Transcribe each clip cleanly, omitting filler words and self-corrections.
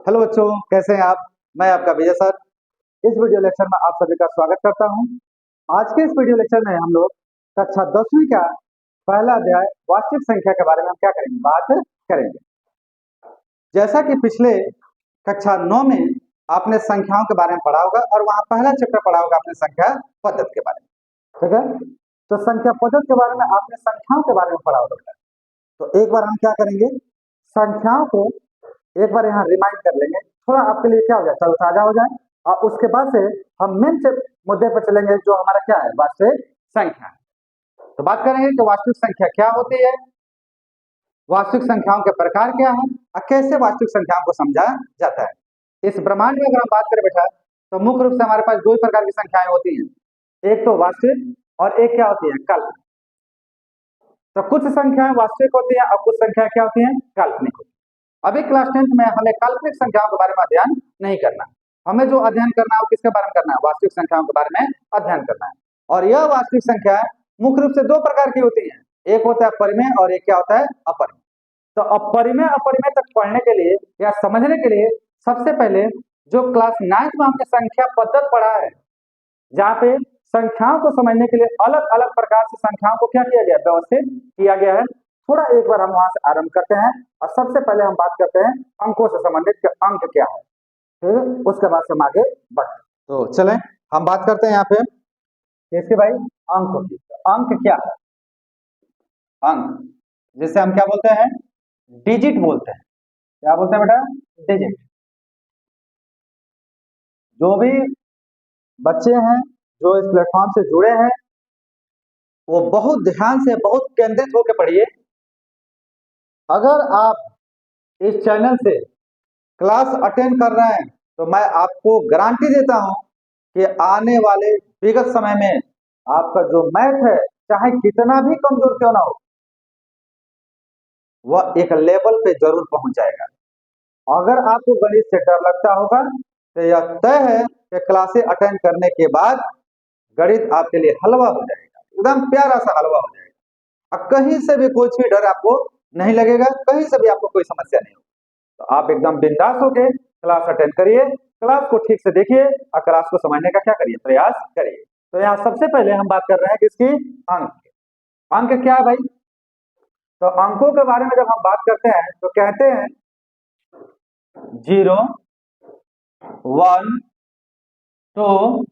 Hello बच्चों, कैसे हैं आप। मैं आपका विजय सर। इस वीडियो लेक्चर में आप सभी का स्वागत करता हूं। आज के इस वीडियो लेक्चर में हम लोग कक्षा 10वीं का पहला अध्याय वास्तविक संख्या के बारे में हम क्या करेंगे, बात करेंगे। जैसा कि पिछले कक्षा 9 में आपने संख्याओं के बारे में पढ़ा होगा और वहां पहला चैप्टर पढ़ा होगा आपने संख्या पद्धति के बारे में, ठीक है। तो संख्या पद्धति के बारे में आपने संख्याओं के बारे में पढ़ा होगा। तो एक बार हम क्या करेंगे, संख्याओं को एक बार यहाँ रिमाइंड कर लेंगे, थोड़ा आपके लिए क्या हो जाए, चलो ताजा हो जाए। और उसके बाद से हम मेन मुद्दे पर चलेंगे जो हमारा क्या है, वास्तविक संख्या। तो बात करेंगे कि वास्तविक संख्या क्या होती है, वास्तविक संख्याओं के प्रकार क्या है और कैसे वास्तविक संख्याओं को समझा जाता है। इस ब्रह्मांड में अगर हम बात करें बेटा, तो मुख्य रूप से हमारे पास दो ही प्रकार की संख्याएं होती हैं, एक तो वास्तविक और एक क्या होती है, काल्पनिक। तो कुछ संख्याएं वास्तविक होती है और कुछ संख्याएं क्या होती है, काल्पनिक होती है। अभी क्लास 10th में हमें काल्पनिक संख्याओं के बारे में अध्ययन नहीं करना। हमें जो अध्ययन करना है वो किसके बारे में करना है, वास्तविक संख्याओं के बारे में अध्ययन करना है। और यह वास्तविक संख्या मुख्य रूप से दो प्रकार की होती है, एक होता है परिमेय और एक क्या होता है, अपरिमेय। तो अपरिमेय अपरिमेय तक पढ़ने के लिए या समझने के लिए सबसे पहले जो क्लास 9th में हमने संख्या पद्धति पढ़ा है, जहाँ पे संख्याओं को समझने के लिए अलग अलग प्रकार से संख्याओं को क्या किया गया, व्यवस्थित किया गया है। थोड़ा एक बार हम वहां से आरंभ करते हैं और सबसे पहले हम बात करते हैं अंकों से संबंधित कि अंक क्या है, फिर उसके बाद से हम आगे बढ़ते। तो चलें हम बात करते हैं यहाँ पे इसके भाई अंक की। अंक क्या है, अंक जिसे हम क्या बोलते हैं, डिजिट बोलते हैं। क्या बोलते हैं बेटा, डिजिट। जो भी बच्चे हैं जो इस प्लेटफॉर्म से जुड़े हैं वो बहुत ध्यान से, बहुत केंद्रित होकर पढ़िए। अगर आप इस चैनल से क्लास अटेंड कर रहे हैं तो मैं आपको गारंटी देता हूं कि आने वाले विगत समय में आपका जो मैथ है, चाहे कितना भी कमजोर क्यों ना हो, वह एक लेवल पे जरूर पहुंच जाएगा। अगर आपको गणित से डर लगता होगा तो यह तय है कि क्लासें अटेंड करने के बाद गणित आपके लिए हलवा हो जाएगा, एकदम प्यारा सा हलवा हो जाएगा। अब कहीं से भी कुछ भी डर आपको नहीं लगेगा, कहीं से भी आपको कोई समस्या नहीं होगी। तो आप एकदम बिंदास होके क्लास अटेंड करिए, क्लास को ठीक से देखिए और क्लास को समझने का क्या करिए, प्रयास करिए। तो यहाँ सबसे पहले हम बात कर रहे हैं किसकी, अंक। अंक क्या है भाई, तो अंकों के बारे में जब हम बात करते हैं तो कहते हैं 0, 1, 2,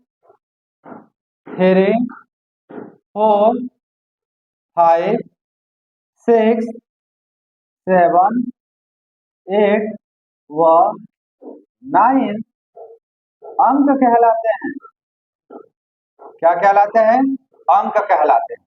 3, 4, 5, 6, 7, 8 व 9 अंक कहलाते हैं। क्या कहलाते हैं, अंक कहलाते हैं।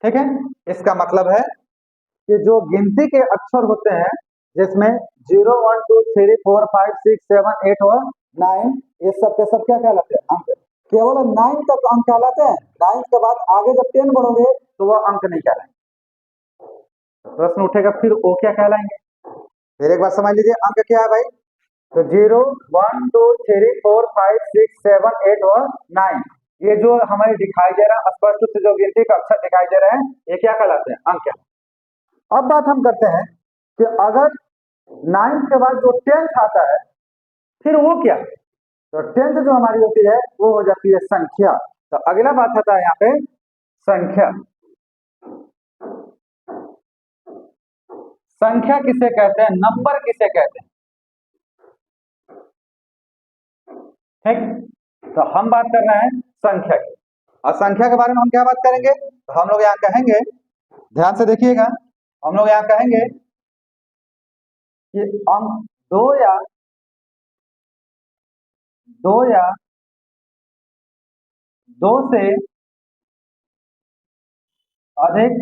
ठीक है, इसका मतलब है कि जो गिनती के अक्षर होते हैं, जिसमें 0, 1, 2, 3, 4, 5, 6, 7, 8 और 9, ये सब के सब क्या कहलाते हैं, अंक। केवल 9 तक अंक कहलाते हैं, 9 के बाद आगे जब 10 बढ़ोगे तो वह अंक नहीं कहलाएंगे। प्रश्न उठेगा फिर वो क्या कहलाएंगे, फिर एक बार समझ लीजिए अंक क्या है भाई। तो 0, 1, 2, 3, 4, 5, 6, 7, 8 और 9, ये जो हमारे दिखाई दे रहा है स्पष्ट रूप से जो गिनती का अक्षर दिखाई दे रहे हैं, ये क्या कहलाते हैं, अंक। अब बात हम करते हैं कि अगर 9 के बाद जो 10th आता है फिर वो क्या है, तो 10th जो हमारी होती है वो हो जाती है संख्या। तो अगला बात आता है यहाँ पे संख्या। संख्या किसे कहते हैं, नंबर किसे कहते हैं, ठीक। तो हम बात कर रहे हैं संख्या की, और संख्या के बारे में हम क्या बात करेंगे, तो हम लोग यहाँ कहेंगे, ध्यान से देखिएगा, हम लोग यहाँ कहेंगे कि अंक दो या दो से अधिक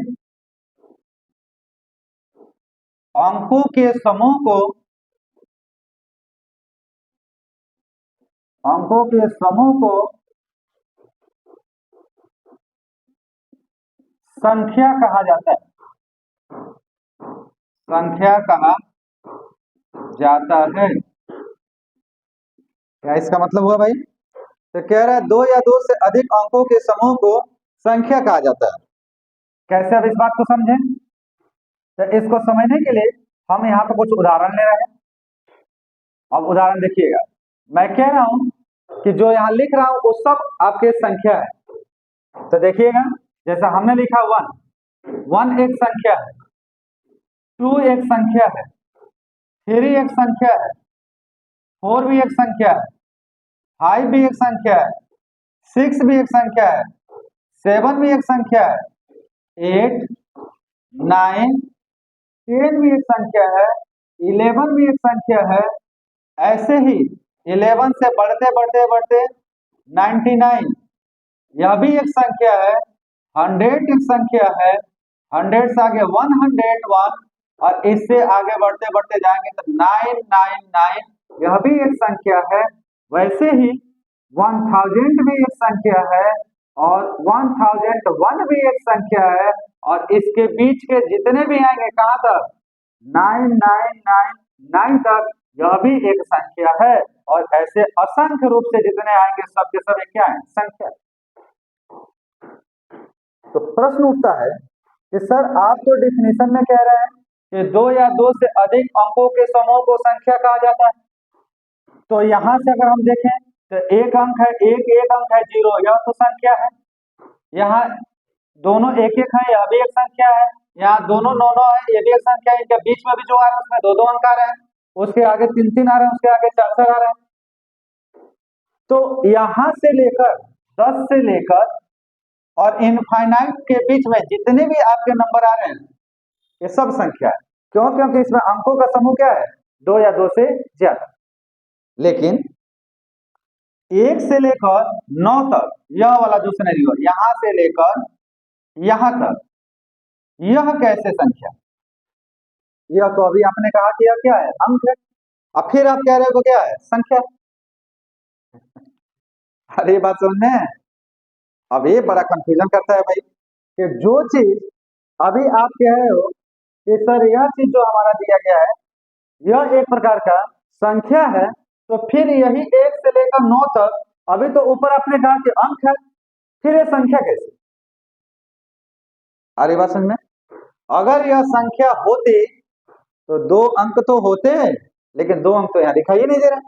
अंकों के समूह को संख्या कहा जाता है, संख्या कहा जाता है। क्या इसका मतलब हुआ भाई, तो कह रहा है 2 या 2 से अधिक अंकों के समूह को संख्या कहा जाता है। कैसे, अब इस बात को समझें। तो इसको समझने के लिए हम यहाँ पे कुछ उदाहरण ले रहे हैं। अब उदाहरण देखिएगा, मैं कह रहा हूं कि जो यहाँ लिख रहा हूं वो सब आपके संख्या है। तो देखिएगा, जैसा हमने लिखा 1 एक संख्या है, 2 एक संख्या है, 3 एक संख्या है, 4 भी एक संख्या है, 5 भी एक संख्या है, 6 भी एक संख्या है, 7 भी एक संख्या है, 8, 9, 10 भी एक संख्या है, 11 भी एक संख्या है। ऐसे ही 11 से बढ़ते बढ़ते बढ़ते 99, यह भी एक संख्या है। 100 एक संख्या है, 100 से आगे 101, और इससे आगे बढ़ते बढ़ते जाएंगे तो 999, यह भी एक संख्या है। वैसे ही 1000 भी एक संख्या है, और 1001 भी एक संख्या है, और इसके बीच के जितने भी आएंगे कहाँ तक, 9999 तक, यह भी एक संख्या है। और ऐसे असंख्य रूप से जितने आएंगे सबके सब क्या है, संख्या। तो प्रश्न उठता है कि सर आप तो डिफिनेशन में कह रहे हैं कि 2 या 2 से अधिक अंकों के समूह को संख्या कहा जाता है। तो यहां से अगर हम देखें तो एक अंक है, एक अंक है 0, यह तो संख्या है। यहाँ दोनों एक एक है, यह भी एक संख्या है। यहाँ दोनों 9 है, यह भी एक संख्या है। इनके बीच में भी जो आ रहा है उसमें 2 अंक आ रहे हैं, उसके आगे 3 आ रहे हैं, उसके आगे 4 आ रहे हैं। तो यहां से लेकर 10 से लेकर और इनफाइनाइट के बीच में जितने भी आपके नंबर आ रहे हैं ये सब संख्या है। क्यों? क्योंकि इसमें अंकों का समूह क्या है, 2 या 2 से ज्यादा। लेकिन 1 से लेकर 9 तक, यह वाला जो सिनेरियो, यहां से लेकर यहां तक, यह कैसे संख्या? यह तो अभी आपने कहा कि यह क्या है, अंक है। अब फिर आप कह रहे हो क्या है, संख्या। अरे बात समझ में, अब ये बड़ा कंफ्यूजन करता है भाई, कि जो चीज अभी आप कह रहे हो कि सर यह चीज जो हमारा दिया गया है यह एक प्रकार का संख्या है, तो फिर यही 1 से लेकर 9 तक, अभी तो ऊपर आपने कहा कि अंक है, फिर यह संख्या कैसे? अरे बात समझ में, अगर यह संख्या होती तो 2 अंक तो होते, लेकिन 2 अंक तो यहाँ दिखाई ही नहीं दे रहे,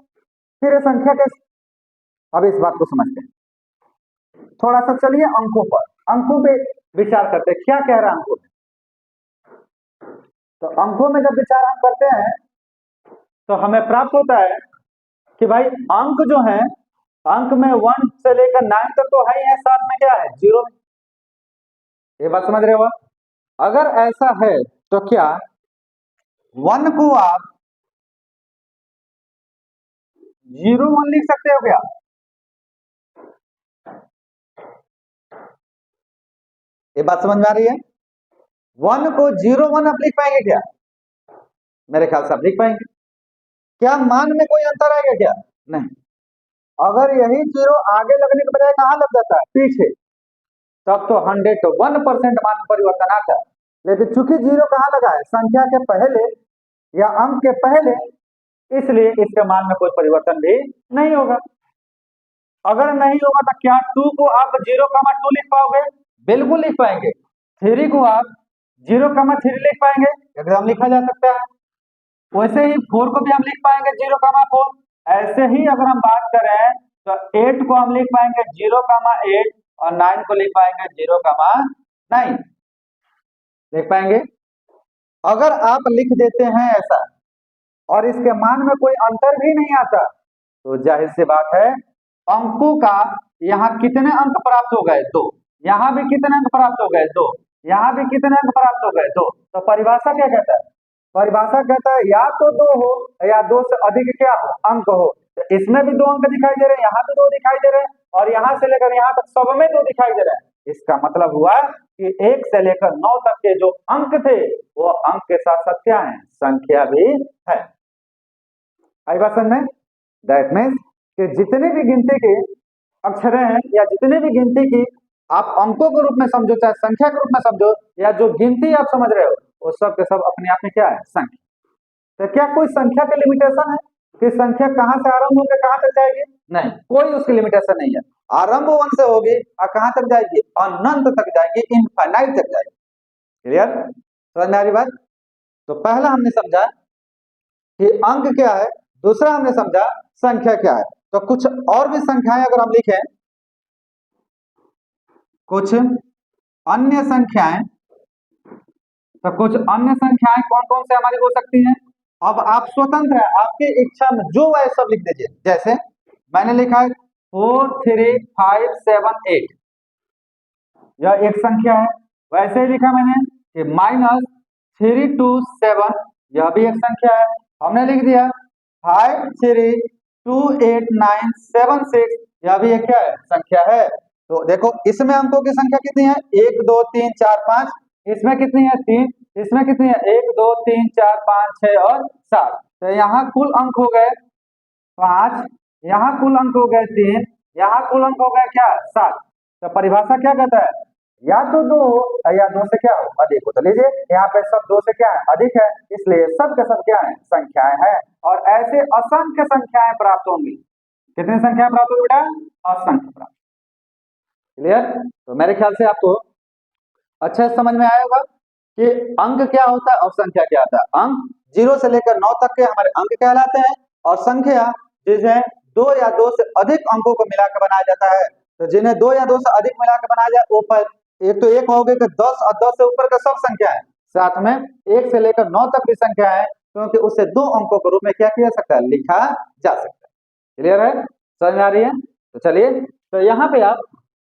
फिर यह संख्या कैसे? अब इस बात को समझते हैं। थोड़ा सा चलिए अंकों पे विचार करते हैं, क्या कह रहा है अंकों में। तो अंकों में जब विचार हम करते हैं तो हमें प्राप्त होता है कि भाई अंक जो है, अंक में 1 से लेकर 9 तक तो है ही है, साथ में क्या है, 0। ये बात समझ रहे हो? अगर ऐसा है तो क्या 1 को आप 01 लिख सकते हो क्या? ये बात समझ में आ रही है? 1 को 01 आप लिख पाएंगे क्या? मेरे ख्याल से आप लिख पाएंगे। क्या मान में कोई अंतर आएगा क्या? नहीं। अगर यही 0 आगे लगने के बजाय कहां लग जाता है, पीछे, तब तो 101% मान में परिवर्तन आता है। लेकिन चूंकि 0 कहां लगा है, संख्या के पहले या अंक के पहले, इसलिए इसके मान में कोई परिवर्तन भी नहीं होगा। अगर नहीं होगा तो क्या 2 को आप 0,2 लिख पाओगे? बिल्कुल लिख पाएंगे। 3 को आप 0,3 लिख पाएंगे, एकदम लिखा जा सकता है। वैसे ही 4 को भी हम लिख पाएंगे 0,4। ऐसे ही अगर हम बात करें तो 8 को हम लिख पाएंगे 0,8, और 9 को लिख पाएंगे 0,9 लिख पाएंगे। अगर आप लिख देते हैं ऐसा और इसके मान में कोई अंतर भी नहीं आता, तो जाहिर सी बात है अंकों का यहाँ कितने अंक प्राप्त हो गए, 2। यहाँ भी कितने अंक प्राप्त हो गए, 2। यहाँ भी कितने अंक प्राप्त हो गए, 2। तो परिभाषा क्या कहता है? परिभाषा कहता है या तो 2 हो या 2 से अधिक क्या हो, अंक हो। तो इसमें भी 2 अंक दिखाई दे रहे हैं, यहाँ भी 2 दिखाई दे रहे हैं, और यहाँ से लेकर यहाँ तक सब में 2 दिखाई दे रहे हैं। इसका मतलब हुआ कि 1 से लेकर 9 तक के जो अंक थे वो अंक के साथ साथ क्या है, संख्या भी है। आई बात समझ में? दैट मीन्स कि जितने भी गिनती के अक्षर हैं या जितने भी गिनती की आप अंकों के रूप में समझो, चाहे संख्या के रूप में समझो, या जो गिनती आप समझ रहे हो, वो सब के सब अपने आप में क्या है, संख्या। तो क्या कोई संख्या की लिमिटेशन है कि संख्या कहां से आरंभ होकर कहां तक जाएगी? नहीं, कोई उसकी लिमिटेशन नहीं है। आरंभ 1 से होगी और कहां तक जाएगी, अनंत तक जाएगी, इनफाइनाइट तक जाएगी। क्लियर? समझ में आ रही बात? तो पहला हमने समझा कि अंक क्या है, दूसरा हमने समझा संख्या क्या है। तो कुछ और भी संख्याएं अगर हम लिखें, कुछ अन्य संख्याएं, तो कुछ अन्य संख्याएं कौन कौन से हमारी हो सकती हैं। अब आप स्वतंत्र हैं, आपकी इच्छा में जो है सब लिख दीजिए। जैसे मैंने लिखा है 4, 3, 5, 7, 8, यह एक संख्या है। वैसे ही लिखा मैंने कि -3, 2, 7, यह भी एक संख्या है। हमने लिख दिया 5, 3, 2, 8, 9, 7, 6, यह भी एक क्या है, संख्या है। तो देखो इसमें अंकों की संख्या कितनी है, 1, 2, 3, 4, 5। इसमें कितनी है, 3। इसमें कितनी है, 1, 2, 3, 4, 5, 6 और 7। तो यहाँ कुल अंक हो गए 5, यहाँ कुल अंक हो गए 3, यहाँ कुल अंक हो गए क्या, 7। तो परिभाषा क्या कहता है, या तो 2 या 2 से क्या हो, अधिक हो। तो लीजिए यहाँ पे सब 2 से क्या है, अधिक है, इसलिए सब के सब क्या है, संख्याएं हैं। और ऐसे असंख्य संख्याएं प्राप्त होंगी। कितनी संख्याएं प्राप्त होगी बेटा, असंख्य प्राप्त। क्लियर। तो मेरे ख्याल से आपको अच्छा समझ में आया होगा कि अंक क्या होता है और संख्या क्या होता है। अंक 0 से लेकर 9 तक के हमारे अंक कहलाते हैं, और संख्या जिसे 2 या 2 से अधिक अंकों को मिलाकर बनाया जाता है। तो जिन्हें 2 या 2 से अधिक मिलाकर बनाया जाए वो पर एक तो एक हो गए कि 10 और 10 से ऊपर का सब संख्या है, साथ में 1 से लेकर 9 तक भी संख्या है, क्योंकि उससे 2 अंकों के रूप में क्या किया सकता है, लिखा जा सकता है। क्लियर है, समझ में आ रही है। तो चलिए, तो यहाँ पे आप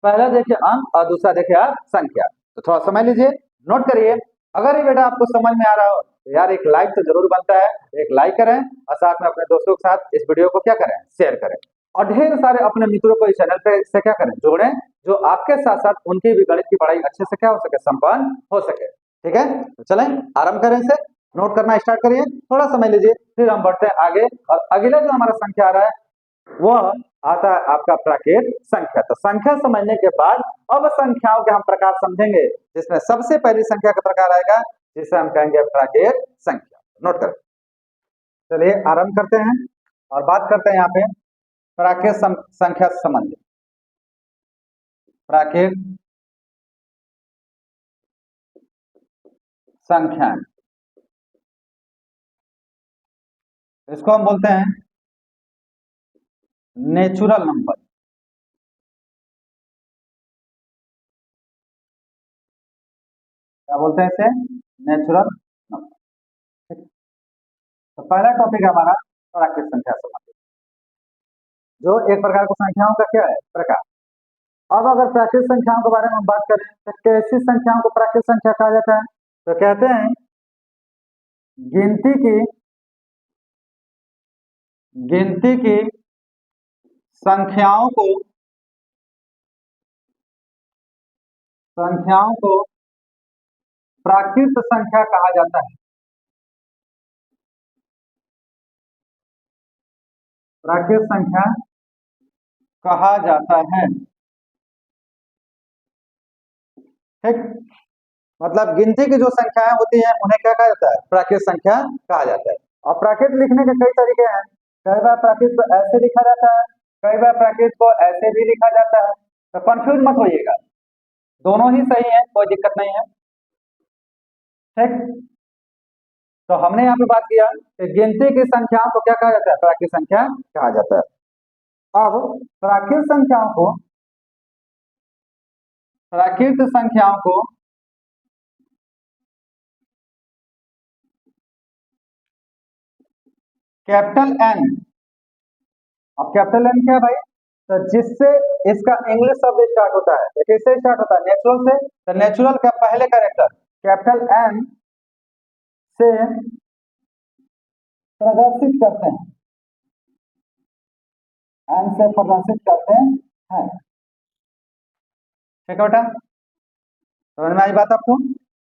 पहला देखिए अंक और दूसरा देखिए आप संख्या। तो थोड़ा समझ लीजिए, नोट करिए। अगर ये बेटा आपको समझ में आ रहा हो तो यार एक लाइक तो जरूर बनता है, एक लाइक करें और साथ में अपने दोस्तों के साथ इस वीडियो को क्या करें, शेयर करें, और ढेर सारे अपने मित्रों को इस चैनल पे से क्या करें, जोड़ें, जो आपके साथ साथ उनकी भी गणित की पढ़ाई अच्छे से क्या हो सके, संपन्न हो सके। ठीक है, तो चलें आरंभ करें से, नोट करना स्टार्ट करिए, थोड़ा समझ लीजिए, फिर हम बढ़ते हैं आगे। और अगला जो हमारा संख्या आ रहा है वह आता है आपका प्राकृत संख्या। तो संख्या समझने के बाद अब संख्याओं के हम प्रकार समझेंगे, जिसमें सबसे पहली संख्या का प्रकार आएगा जिसे हम कहेंगे प्राकृत संख्या। नोट करें, चलिए आरंभ करते हैं और बात करते हैं यहाँ पे प्राकृत संख्या से संबंधित। प्राकृत संख्या, इसको हम बोलते हैं नेचुरल नंबर। क्या बोलते हैं इसे, नेचुरल नंबर। तो पहला टॉपिक है हमारा प्राकृत संख्या से संबंधित, जो एक प्रकार की संख्याओं का क्या है, प्रकार। अब अगर प्राकृत संख्याओं के बारे में हम बात करें तो कैसी संख्याओं को प्राकृत संख्या कहा जाता है, तो कहते हैं गिनती की संख्याओं को प्राकृत संख्या कहा जाता है। प्राकृत संख्या कहा जाता है, ठीक। मतलब गिनती की जो संख्याएं होती हैं उन्हें क्या कहा जाता है, प्राकृत संख्या कहा जाता है। और प्राकृत लिखने के कई तरीके हैं, कई बार प्राकृत को ऐसे लिखा जाता है, कई बार प्राकृत को ऐसे भी लिखा जाता है। तो कंफ्यूज मत होइएगा, दोनों ही सही है, कोई दिक्कत नहीं है, ठीक। तो हमने यहाँ पे बात किया कि गिनती की संख्याओं को क्या कहा जाता है, प्राकृत संख्या कहा जाता है। अब प्राकृत संख्याओं को कैपिटल एन, अब कैपिटल एन क्या है भाई, तो जिससे इसका इंग्लिश शब्द स्टार्ट होता है, तो किससे स्टार्ट होता है, नेचुरल से। तो नेचुरल का पहले कैरेक्टर कैपिटल एन से प्रदर्शित करते हैं, एन से प्रदर्शित करते हैं, ठीक है बेटा, समझ में आई बात आपको।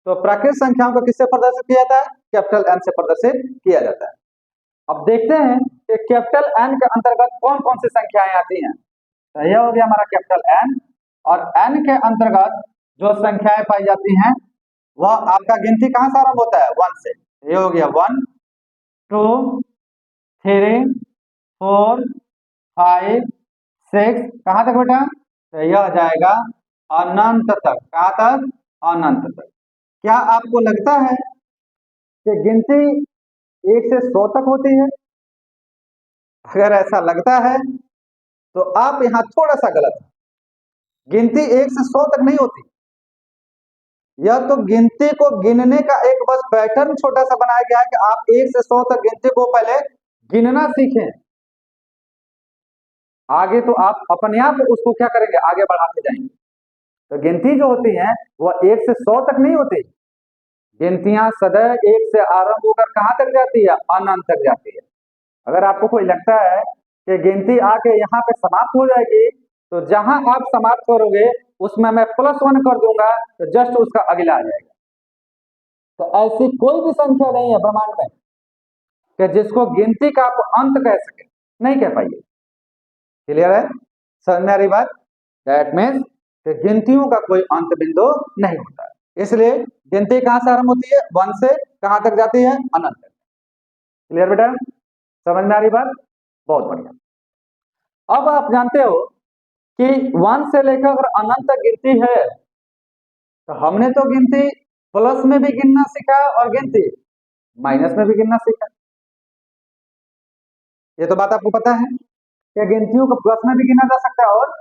तो प्राकृत संख्याओं को किससे प्रदर्शित किया जाता है, कैपिटल एन से प्रदर्शित किया जाता है। अब देखते हैं कि कैपिटल एन के अंतर्गत कौन कौन सी संख्याएं आती हैं। तो यह हो गया हमारा कैपिटल एन, और एन के अंतर्गत जो संख्याएं पाई जाती हैं वह आपका गिनती कहां से आरंभ होता है, 1 से। ये हो गया 1, 2, 3, 4, 5, 6, कहां तक बेटा, तो यह जाएगा अनंत तक। कहां तक, अनंत तक। क्या आपको लगता है कि गिनती 1 से 100 तक होती है? अगर ऐसा लगता है तो आप यहां थोड़ा सा गलत है। गिनती 1 से 100 तक नहीं होती। यह तो गिनती को गिनने का एक बस पैटर्न छोटा सा बनाया गया है कि आप 1 से 100 तक गिनती को पहले गिनना सीखें। आगे तो आप अपने आप उसको क्या करेंगे, आगे बढ़ाते जाएंगे। तो गिनती जो होती है वह 1 से 100 तक नहीं होती। गिनतियां सदैव 1 से आरंभ होकर कहां तक जाती है, अनंत तक जाती है। अगर आपको कोई लगता है कि गिनती आके यहाँ पे समाप्त हो जाएगी, तो जहां आप समाप्त करोगे उसमें मैं +1 कर दूंगा, तो जस्ट उसका अगला आ जाएगा। तो ऐसी कोई भी संख्या नहीं है ब्रह्मांड में कि जिसको गिनती का आप अंत कह सके, नहीं कह पाइए। क्लियर है, समझ में आ रही बात? दैट मीन्स कि गिनतियों का कोई अंत बिंदु नहीं होता। इसलिए गिनती कहां से आरंभ होती है, 1 से कहां तक जाती है, अनंत तक। क्लियर बेटा, समझ में आ रही बात? बहुत बढ़िया। अब आप जानते हो कि 1 से लेकर अगर अनंत तक गिनती है, तो हमने तो गिनती प्लस में भी गिनना सीखा और गिनती माइनस में भी गिनना सीखा। ये तो बात आपको पता है कि गिनतियों को प्लस में भी गिना जा सकता है और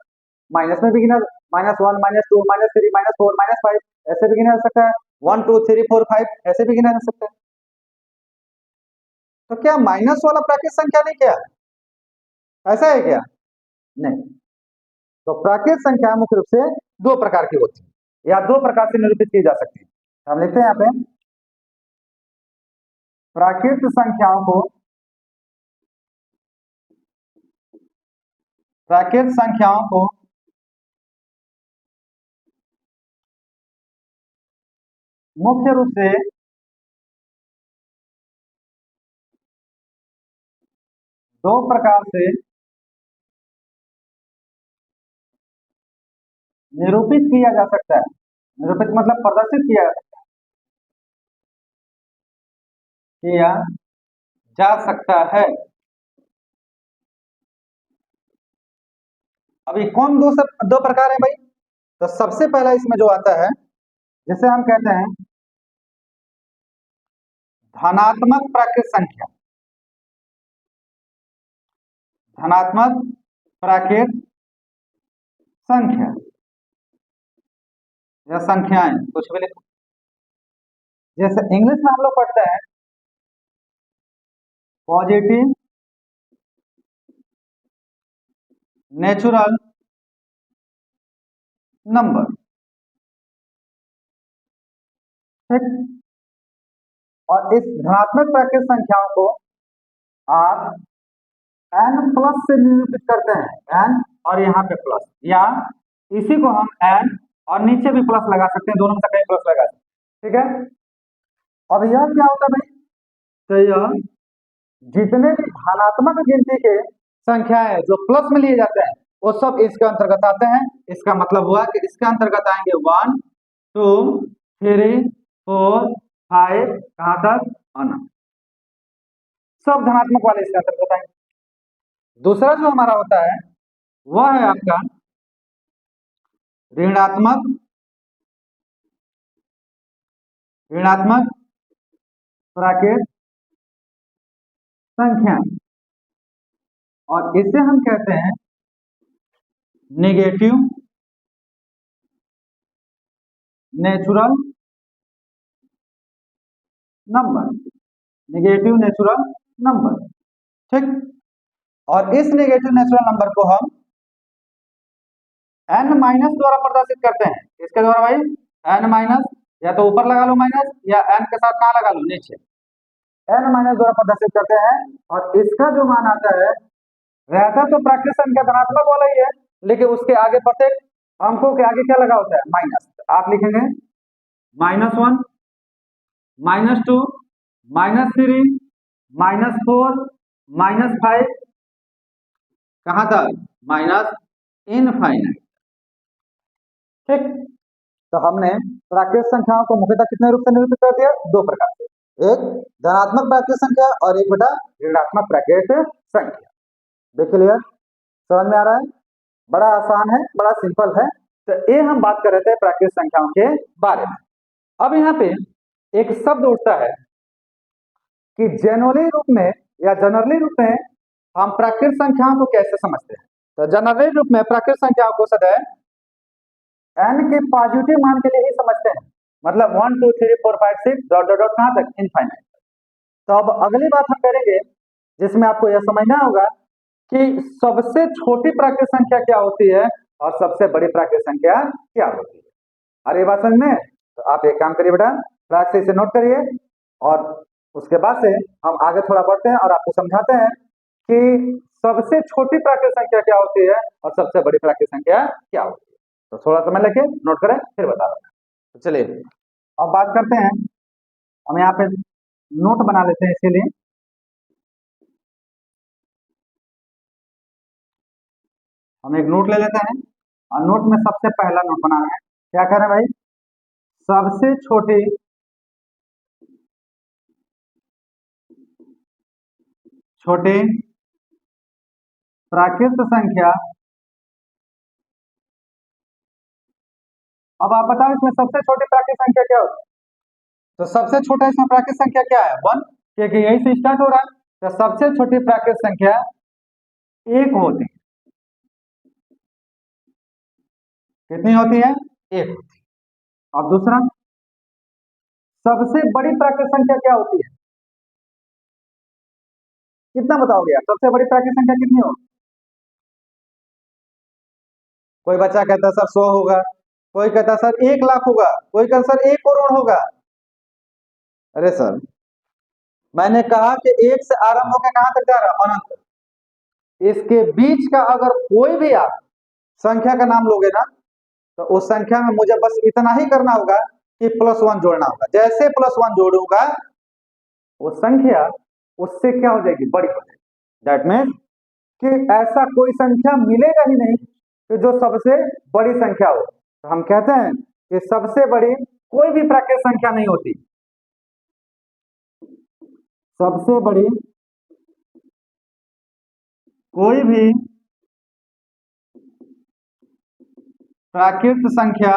माइनस में भी गिना, -1, -2, -3, -4, -5 ऐसे भी गिना जा सकता है। 1 2 3 4 5 ऐसे भी गिना जा सकता है। तो क्या माइनस वाला प्राकृत संख्या नहीं, क्या ऐसा है क्या? नहीं। तो प्राकृत संख्या मुख्य रूप से 2 प्रकार की होती है या 2 प्रकार से निरूपित की जा सकती है। हम लिखते हैं यहाँ पे, प्राकृत संख्याओं को मुख्य रूप से 2 प्रकार से निरूपित किया जा सकता है। निरूपित मतलब प्रदर्शित किया जा सकता है। अभी कौन 2 प्रकार है भाई? तो सबसे पहला इसमें जो आता है, जिसे हम कहते हैं धनात्मक प्राकृत संख्या। धनात्मक प्राकृत संख्या या संख्याएं, कुछ भी लिखो। जैसे इंग्लिश में हम लोग पढ़ते हैं पॉजिटिव नेचुरल नंबर, ठीक। और इस धनात्मक प्राकृत संख्याओं को आप n प्लस से निरूपित करते हैं, n और यहाँ पे प्लस, या इसी को हम n और नीचे भी प्लस लगा सकते हैं, दोनों में से कहीं प्लस लगा सकते हैं, ठीक है। अब यह क्या होता है भाई? तो यह जितने भी धनात्मक गिनती के संख्याएं जो प्लस में लिए जाते हैं वो सब इसके अंतर्गत आते हैं। इसका मतलब हुआ कि इसके अंतर्गत आएंगे 1 2 3 4 5, कहां तक, अनंत, सब धनात्मक वाले इसके अंतर्गत आएंगे। दूसरा जो हमारा होता है वह है आपका ऋणात्मक प्राकृत संख्या, और इसे हम कहते हैं negative natural number. Negative natural number, ठीक। और इस नेगेटिव नेचुरल नंबर को हम n माइनस द्वारा प्रदर्शित करते हैं। इसके द्वारा भाई n माइनस, या तो ऊपर लगा लो माइनस, या n के साथ कहां लगा लो, नीचे। n माइनस द्वारा प्रदर्शित करते हैं, और इसका जो मान आता है, रहता तो प्राकृत संख्या धनात्मक वाला ही है, लेकिन उसके आगे प्रत्येक अंकों के आगे क्या लगा होता है, माइनस। आप लिखेंगे -1 -2 -3 -4 -5, कहां तक, माइनस इनफाइनाइट, ठीक। तो हमने प्राकृत संख्याओं को मुख्यतः कितने रूप से निरूपित कर दिया, 2 प्रकार से, एक धनात्मक प्राकृत संख्या और एक बेटा ऋणात्मक प्राकृत संख्या। देखिए क्लियर, समझ में आ रहा है? बड़ा आसान है, बड़ा सिंपल है। तो ये हम बात कर रहे थे प्राकृत संख्याओं के बारे में। अब यहाँ पे एक शब्द उठता है कि जनरली रूप में या जनरली रूप में हम प्राकृत संख्याओं को कैसे समझते हैं। तो जनरली रूप में प्राकृत संख्याओं को सदैव n के पॉजिटिव मान के लिए ही समझते हैं, मतलब 1 2 3 4 5 6 डॉट डॉट डॉट कहां तक, इनफाइनाइट। तो अब अगली बात हम करेंगे जिसमें आपको यह समझना होगा कि सबसे छोटी प्राकृत संख्या क्या होती है और सबसे बड़ी प्राकृत संख्या क्या होती है। अरे बात समझ में? तो आप एक काम करिए बेटा, ट्रैक से इसे नोट करिए और उसके बाद से हम आगे थोड़ा बढ़ते हैं और आपको समझाते हैं कि सबसे छोटी प्राकृत संख्या क्या होती है और सबसे बड़ी प्राकृत संख्या क्या होती है। तो थोड़ा समय लेके नोट करें, फिर बता रहा हूं। तो चलिए अब बात करते हैं, हम यहाँ पे नोट बना लेते हैं इसके लिए। हम एक नोट ले लेते हैं और नोट में सबसे पहला नोट बनाना है। क्या कह रहे हैं भाई? सबसे छोटी प्राकृत संख्या। अब आप बताओ इसमें सबसे छोटी प्राकृत संख्या क्या होगी? तो सबसे छोटा इसमें प्राकृत संख्या क्या है? 1, क्योंकि यही से स्टार्ट हो रहा है। तो सबसे छोटी प्राकृत संख्या 1 होती है। कितनी होती है? 1 होती है। और दूसरा, सबसे बड़ी प्राकृत संख्या क्या होती है? कितना बताओगे आप? सबसे बड़ी प्राकृत संख्या कितनी होगी? कोई बच्चा कहता है सर 100 होगा, कोई कहता है सर 1 लाख होगा, कोई कहता है सर 1 करोड़ होगा। अरे सर, मैंने कहा कि 1 से आरंभ होकर कहां तक जा रहा है? अनंत। इसके बीच का अगर कोई भी आप संख्या का नाम लोगे ना, तो उस संख्या में मुझे बस इतना ही करना होगा कि +1 जोड़ना होगा। जैसे +1 जोड़ूंगा वो संख्या उससे क्या हो जाएगी? बड़ी हो जाएगी। दैट मीन्स कि ऐसा कोई संख्या मिलेगा ही नहीं कि जो सबसे बड़ी संख्या हो। तो हम कहते हैं कि सबसे बड़ी कोई भी प्राकृत संख्या नहीं होती। सबसे बड़ी कोई भी प्राकृत संख्या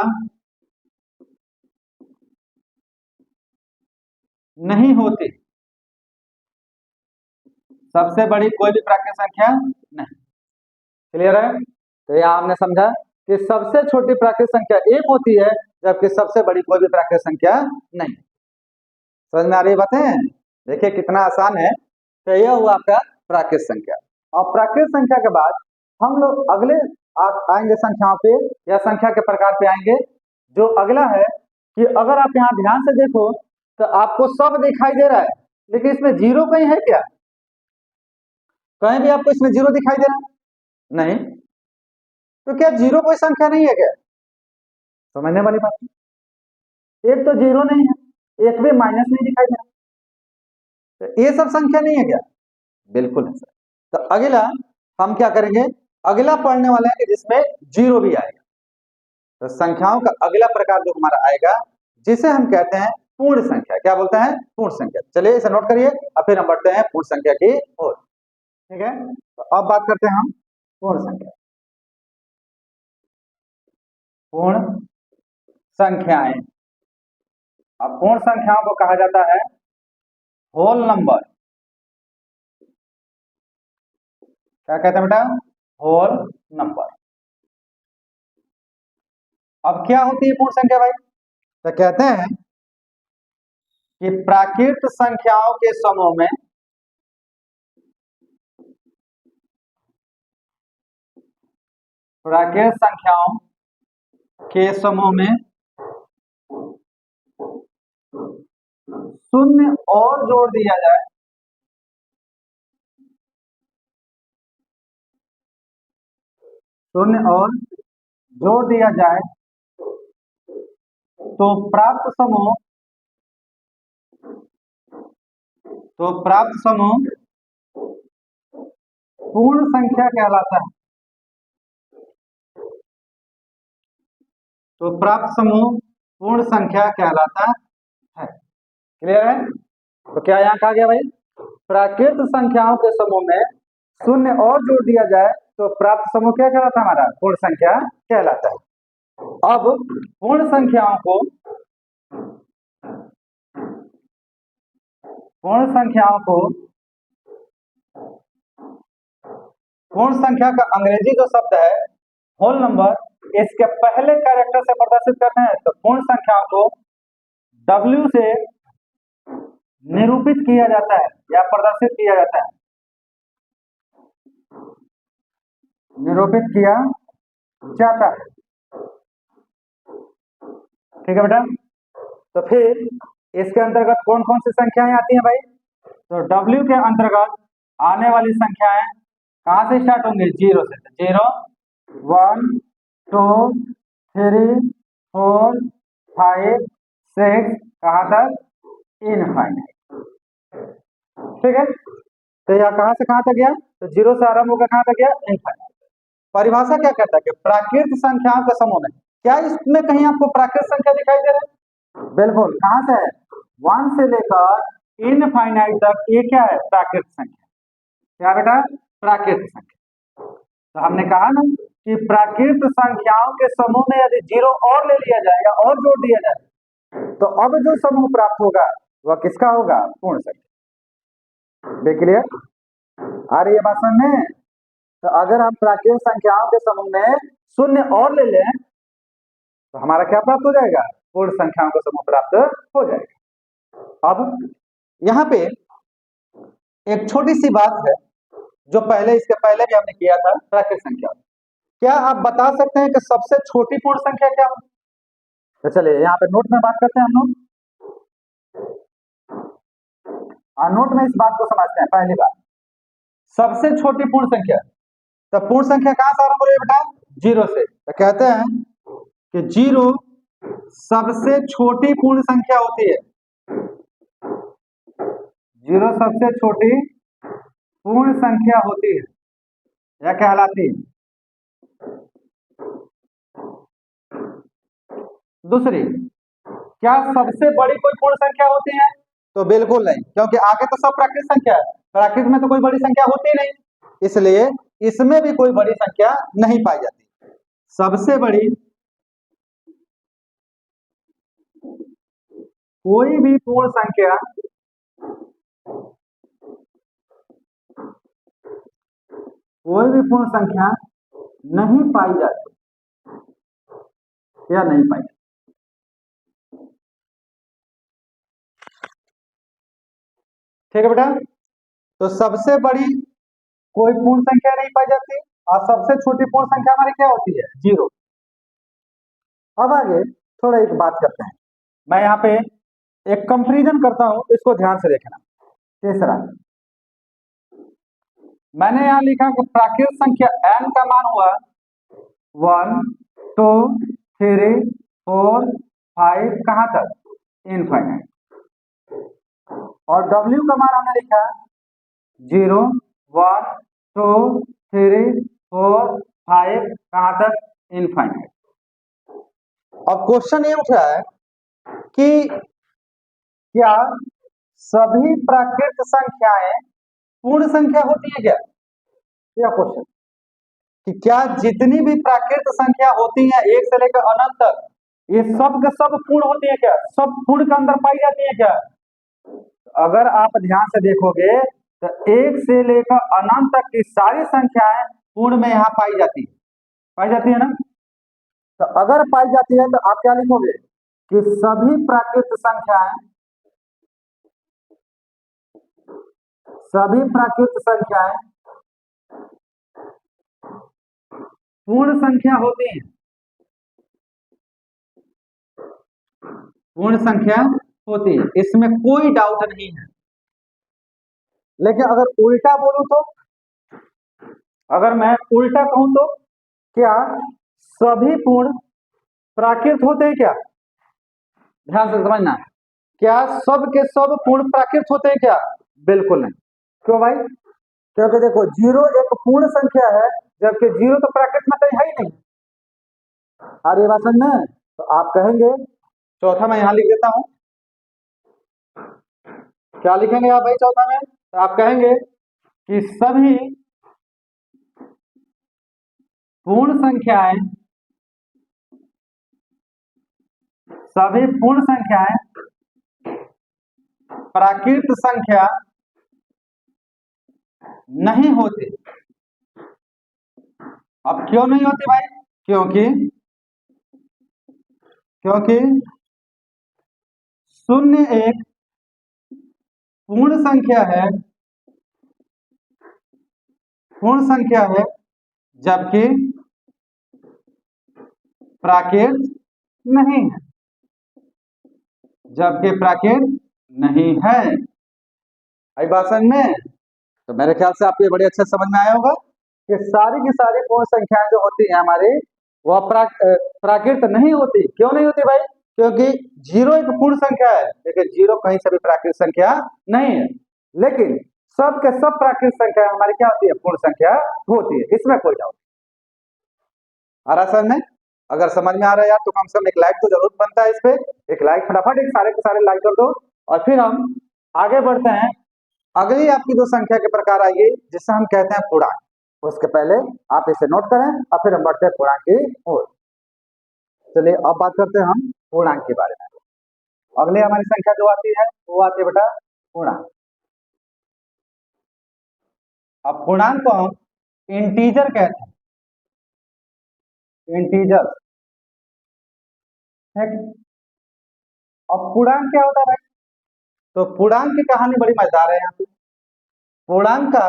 नहीं होती। सबसे बड़ी कोई भी प्राकृत संख्या नहीं। क्लियर है? तो यह आपने समझा कि सबसे छोटी प्राकृत संख्या 1 होती है, जबकि सबसे बड़ी कोई भी प्राकृत संख्या नहीं। समझ में आ रही बातें? देखिए कितना आसान है। तो यह हुआ आपका प्राकृत संख्या। और प्राकृत संख्या के बाद हम लोग अगले आएंगे संख्याओं पे या संख्या के प्रकार पे आएंगे। जो अगला है कि अगर आप यहाँ ध्यान से देखो तो आपको सब दिखाई दे रहा है, लेकिन इसमें जीरो कहीं है क्या? कहीं भी आपको इसमें जीरो दिखाई दे रहा है? नहीं। तो क्या जीरो कोई संख्या नहीं है क्या? समझने वाली बात है। एक तो जीरो नहीं है, एक भी माइनस नहीं दिखाई दे रहा, तो ये सब संख्या नहीं है क्या? बिल्कुल है सर। तो अगला हम क्या करेंगे? अगला पढ़ने वाले हैं कि जिसमें जीरो भी आएगा। तो संख्याओं का अगला प्रकार जो हमारा आएगा जिसे हम कहते हैं पूर्ण संख्या। क्या बोलते हैं? पूर्ण संख्या। चलिए इसे नोट करिए और फिर हम बढ़ते हैं पूर्ण संख्या की ओर। ठीक है, तो अब बात करते हैं हम पूर्ण संख्या। पूर्ण संख्याएं। अब पूर्ण संख्याओं को कहा जाता है होल नंबर। क्या कहते हैं बेटा? Whole number. अब क्या होती है पूर्ण संख्या भाई? तो कहते हैं कि प्राकृत संख्याओं के समूह में प्राकृत संख्याओं के समूह में शून्य और जोड़ दिया जाए शून्य और जोड़ दिया जाए तो प्राप्त समूह पूर्ण संख्या कहलाता है। तो प्राप्त समूह पूर्ण संख्या कहलाता है। क्लियर है? तो क्या यहाँ कहा गया भाई? प्राकृत संख्याओं के समूह में शून्य और जोड़ दिया जाए तो प्राप्त समूह क्या कहलाता है? हमारा पूर्ण संख्या कहलाता है। अब पूर्ण संख्याओं को पूर्ण संख्या का अंग्रेजी जो शब्द है होल नंबर, इसके पहले कैरेक्टर से प्रदर्शित करते हैं। तो पूर्ण संख्याओं को W से निरूपित किया जाता है या प्रदर्शित किया जाता है, निरूपित किया जाता है। ठीक है बेटा। तो फिर इसके अंतर्गत कौन कौन सी संख्याएं आती हैं भाई? तो W के अंतर्गत आने वाली संख्याएं कहां से स्टार्ट होंगी? 0 से। 0 1 2 3 4 5 6 कहां तक? इनफाइनाइट। ठीक है। तो यह कहां से कहां तक गया? तो 0 से आरंभ होकर कहां तक गया? इनफाइनाइट। परिभाषा क्या कहता है कि प्राकृत संख्याओं के समूह में, क्या इसमें कहीं आपको प्राकृत संख्या दिखाई दे रहा है? बिल्कुल। कहां से है? 1 से लेकर इनफाइनाइट तक ये क्या है? प्राकृत संख्या। क्या बेटा? प्राकृत संख्या। तो हमने कहा ना कि प्राकृत संख्याओं के समूह में यदि 0 और ले लिया जाए या और जोड़ दिया जाए तो अब जो समूह प्राप्त होगा वह किसका होगा? पूर्ण संख्या। बे क्लियर? आ रही है बात समझ में? तो अगर हम प्राकृत संख्याओं के समूह में 0 और ले लें तो हमारा क्या प्राप्त हो जाएगा? पूर्ण संख्याओं का समूह प्राप्त हो जाएगा। अब यहाँ पे एक छोटी सी बात है जो इसके पहले भी हमने किया था प्राकृत संख्या। क्या आप बता सकते हैं कि सबसे छोटी पूर्ण संख्या क्या होगी? तो चलिए यहाँ पे नोट में बात करते हैं हम लोग। नोट में इस बात को समझते हैं। पहली बात, सबसे छोटी पूर्ण संख्या। तो पूर्ण संख्या कहां से आरंभ हो रही है बेटा? 0 से। तो कहते हैं कि 0 सबसे छोटी पूर्ण संख्या होती है। 0 सबसे छोटी पूर्ण संख्या होती है या कहलाती है। दूसरी, क्या सबसे बड़ी कोई पूर्ण संख्या होती है? तो बिल्कुल नहीं, क्योंकि आगे तो सब प्राकृत संख्या है। प्राकृत में तो कोई बड़ी संख्या होती नहीं, इसलिए इसमें भी कोई बड़ी संख्या नहीं पाई जाती। सबसे बड़ी कोई भी पूर्ण संख्या नहीं पाई जाती या नहीं पाई जाती। ठीक है बेटा। तो सबसे बड़ी कोई पूर्ण संख्या नहीं पाई जाती और सबसे छोटी पूर्ण संख्या हमारी क्या होती है? 0। अब आगे थोड़ा एक बात करते हैं। मैं यहाँ पे एक कंपैरिजन करता हूं, इसको ध्यान से देखना। तीसरा, मैंने यहाँ लिखा कि प्राकृत संख्या n का मान हुआ 1 2 3 4 5 कहां तक? इनफाइनाइट। और W का मान हमने लिखा 0 1 2 3 4 5 कहां तक? इनफाइनाइट। अब क्वेश्चन ये उठ रहा है कि क्या सभी प्राकृत संख्याएं पूर्ण संख्या होती है क्या? यह क्वेश्चन कि क्या जितनी भी प्राकृत संख्या होती है 1 से लेकर अनंत तक, ये सब के सब पूर्ण होती है क्या? सब पूर्ण के अंदर पाई जाती है क्या? अगर आप ध्यान से देखोगे तो 1 से लेकर अनंत तक की सारी संख्याएं पूर्ण में यहाँ पाई जाती है ना? तो अगर पाई जाती है तो आप क्या लिखोगे कि सभी प्राकृत संख्याएं पूर्ण संख्या होती हैं। पूर्ण संख्या होती है, इसमें कोई डाउट नहीं है। लेकिन अगर उल्टा बोलूं तो, अगर मैं उल्टा कहूं तो क्या सभी पूर्ण प्राकृत होते हैं क्या? ध्यान से समझना। क्या सब के सब पूर्ण प्राकृत होते हैं क्या? बिल्कुल नहीं। क्यों भाई? क्योंकि देखो 0 एक पूर्ण संख्या है, जबकि 0 तो प्राकृत में कहीं है ही नहीं। और ये बात समझ में? तो आप कहेंगे, चौथा मैं यहां लिख देता हूं। क्या लिखेंगे आप भाई चौथा में? तो आप कहेंगे कि सभी पूर्ण संख्याएं प्राकृत संख्या नहीं होती। अब क्यों नहीं होती भाई? क्योंकि क्योंकि शून्य एक पूर्ण संख्या है, पूर्ण संख्या है, जबकि प्राकृत नहीं है, जबकि प्राकृत नहीं है। आई बात समझ में? तो मेरे ख्याल से आपको ये बड़े अच्छे समझ में आया होगा कि सारी की सारी पूर्ण संख्याएं जो होती हैं हमारी, वह प्राकृत नहीं होती। क्यों नहीं होती भाई? क्योंकि जीरो एक पूर्ण संख्या है, लेकिन जीरो कहीं से भी प्राकृत संख्या नहीं है। लेकिन सब के सब प्राकृत संख्या हमारी क्या होती है? पूर्ण संख्या होती है। इसमें कोई डाउट आ रहा समझ में? अगर समझ में आ रहा है यार तो कम से कम एक लाइक तो जरूर बनता है। इस पे एक लाइक फटाफट एक सारे के सारे लाइक कर दो। और फिर हम आगे बढ़ते हैं। अगली आपकी दो संख्या के प्रकार आएगी जिसे हम कहते हैं पूर्णांक। उसके पहले आप इसे नोट करें और फिर हम बढ़ते हैं पूर्णांक की ओर। चलिए अब बात करते हैं हम पूर्णांक के बारे में। अगली हमारी संख्या जो आती है वो आती है बेटा पूर्णांक। अब पूर्णांक को हम इंटीजर कहते हैं, इंटीजर। ठीक। अब पूर्णांक क्या होता है भाई? तो पूर्णांक की कहानी बड़ी मजेदार है। यहाँ पे पूर्णांक का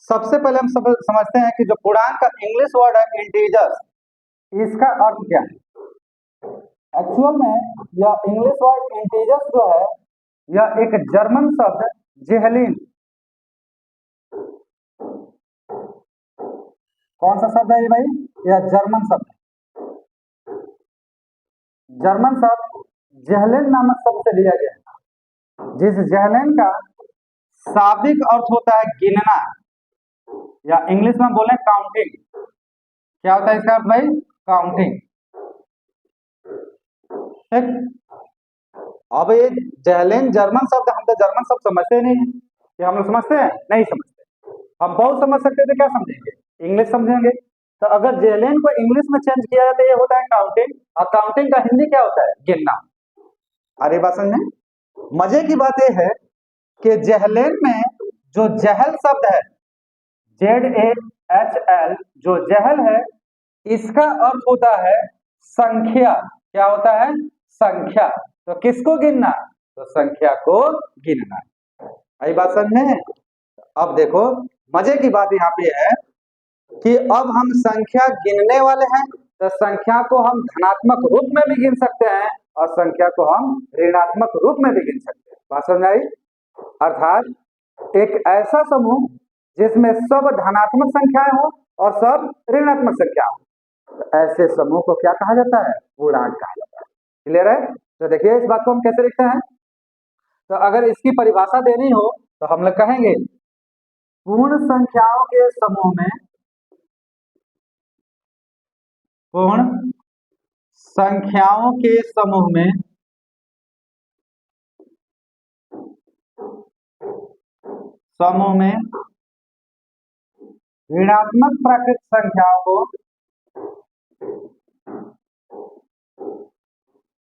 सबसे पहले हम सब समझते हैं कि जो पूर्णांक का इंग्लिश वर्ड है इंटीजर, इसका अर्थ क्या है? एक्चुअल में यह इंग्लिश वर्ड इंटीजर्स जो है यह एक जर्मन शब्द जेहलिन। कौन सा शब्द है ये भाई? यह जर्मन शब्द, जर्मन शब्द जेहलिन नामक शब्द से लिया गया है, जिस जेहलिन का शाब्दिक अर्थ होता है गिनना, या इंग्लिश में बोले काउंटिंग। क्या होता है इसका अर्थ भाई? काउंटिंग। ठीक। अब ये जेहलिन जर्मन शब्द, हम तो जर्मन शब्द समझते नहीं है। क्या हम लोग समझते हैं? नहीं समझते। हम बहुत समझ सकते थे, क्या समझेंगे? इंग्लिश समझेंगे। तो अगर जेहलिन को इंग्लिश में चेंज किया जाए तो ये होता है काउंटिंग, और काउंटिंग का हिंदी क्या होता है? गिनना। अरे बात समझ में? मजे की बात यह है कि जेहलिन में जो जहल शब्द है, ZAHL, जो जहल है, इसका अर्थ होता है संख्या। क्या होता है? संख्या। तो किसको गिनना? तो संख्या को गिनना। आई बात समझ में? अब देखो मजे की बात यहाँ पे है कि अब हम संख्या गिनने वाले हैं, तो संख्या को हम धनात्मक रूप में भी गिन सकते हैं और संख्या को हम ऋणात्मक रूप में भी गिन सकते हैं। बात समझ आई? अर्थात एक ऐसा समूह जिसमें सब धनात्मक संख्याएं हो और सब ऋणात्मक संख्या हो, तो ऐसे समूह को क्या कहा जाता है? पूर्णांक कहा जाता है। क्लियर है? तो देखिए इस बात को हम कैसे लिखते हैं। तो अगर इसकी परिभाषा देनी हो तो हम लोग कहेंगे पूर्ण संख्याओं के समूह में, पूर्ण संख्याओं के समूह में ऋणात्मक प्राकृत संख्याओं को,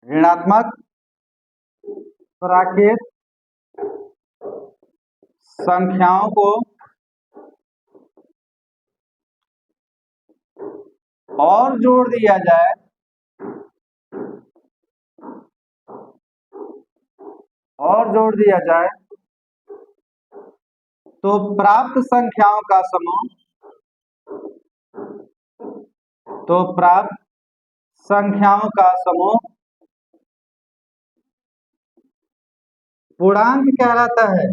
ऋणात्मक प्राकृत संख्याओं को और जोड़ दिया जाए, और जोड़ दिया जाए तो प्राप्त संख्याओं का समूह, तो प्राप्त संख्याओं का समूह पूर्णांक कहलाता है।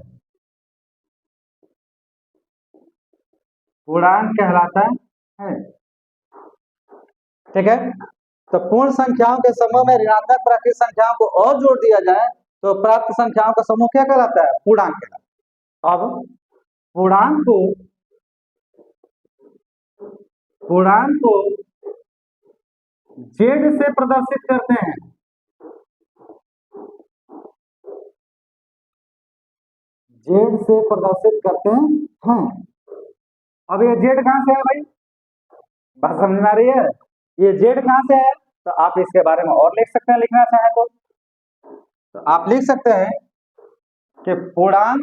पूर्णांक कहलाता है। ठीक है। तो पूर्ण संख्याओं के समूह में ऋणात्मक प्राकृत संख्याओं को और जोड़ दिया जाए तो प्राप्त संख्याओं का समूह क्या कहलाता है? पूर्णांक कहलाता है। अब पूर्णांक को जेड से प्रदर्शित करते हैं। जेड से प्रदर्शित करते हैं। अब ये जेड कहां से है भाई? बात समझ में आ रही है? ये जेड कहां से है? तो आप इसके बारे में और लिख सकते हैं, लिखना चाहे तो आप लिख सकते हैं कि पूर्णांक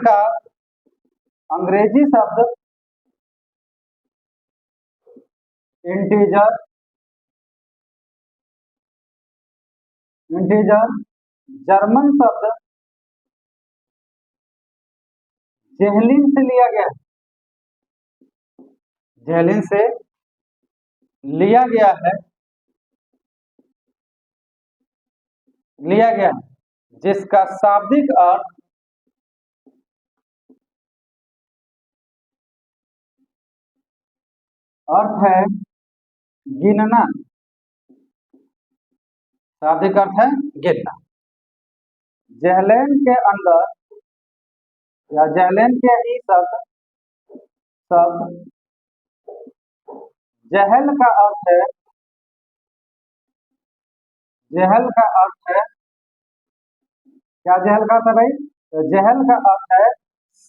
का अंग्रेजी शब्द इंटीजर जर्मन शब्द जेहलिन से लिया गया है, जेहलिन से लिया गया है जिसका शाब्दिक अर्थ है गिनना। शाब्दिक अर्थ है गिनना। जेहलेन के अंदर या जेहलेन के ही शब्द जहल का अर्थ है क्या? जहल का अर्थ है भाई? तो जहल का अर्थ है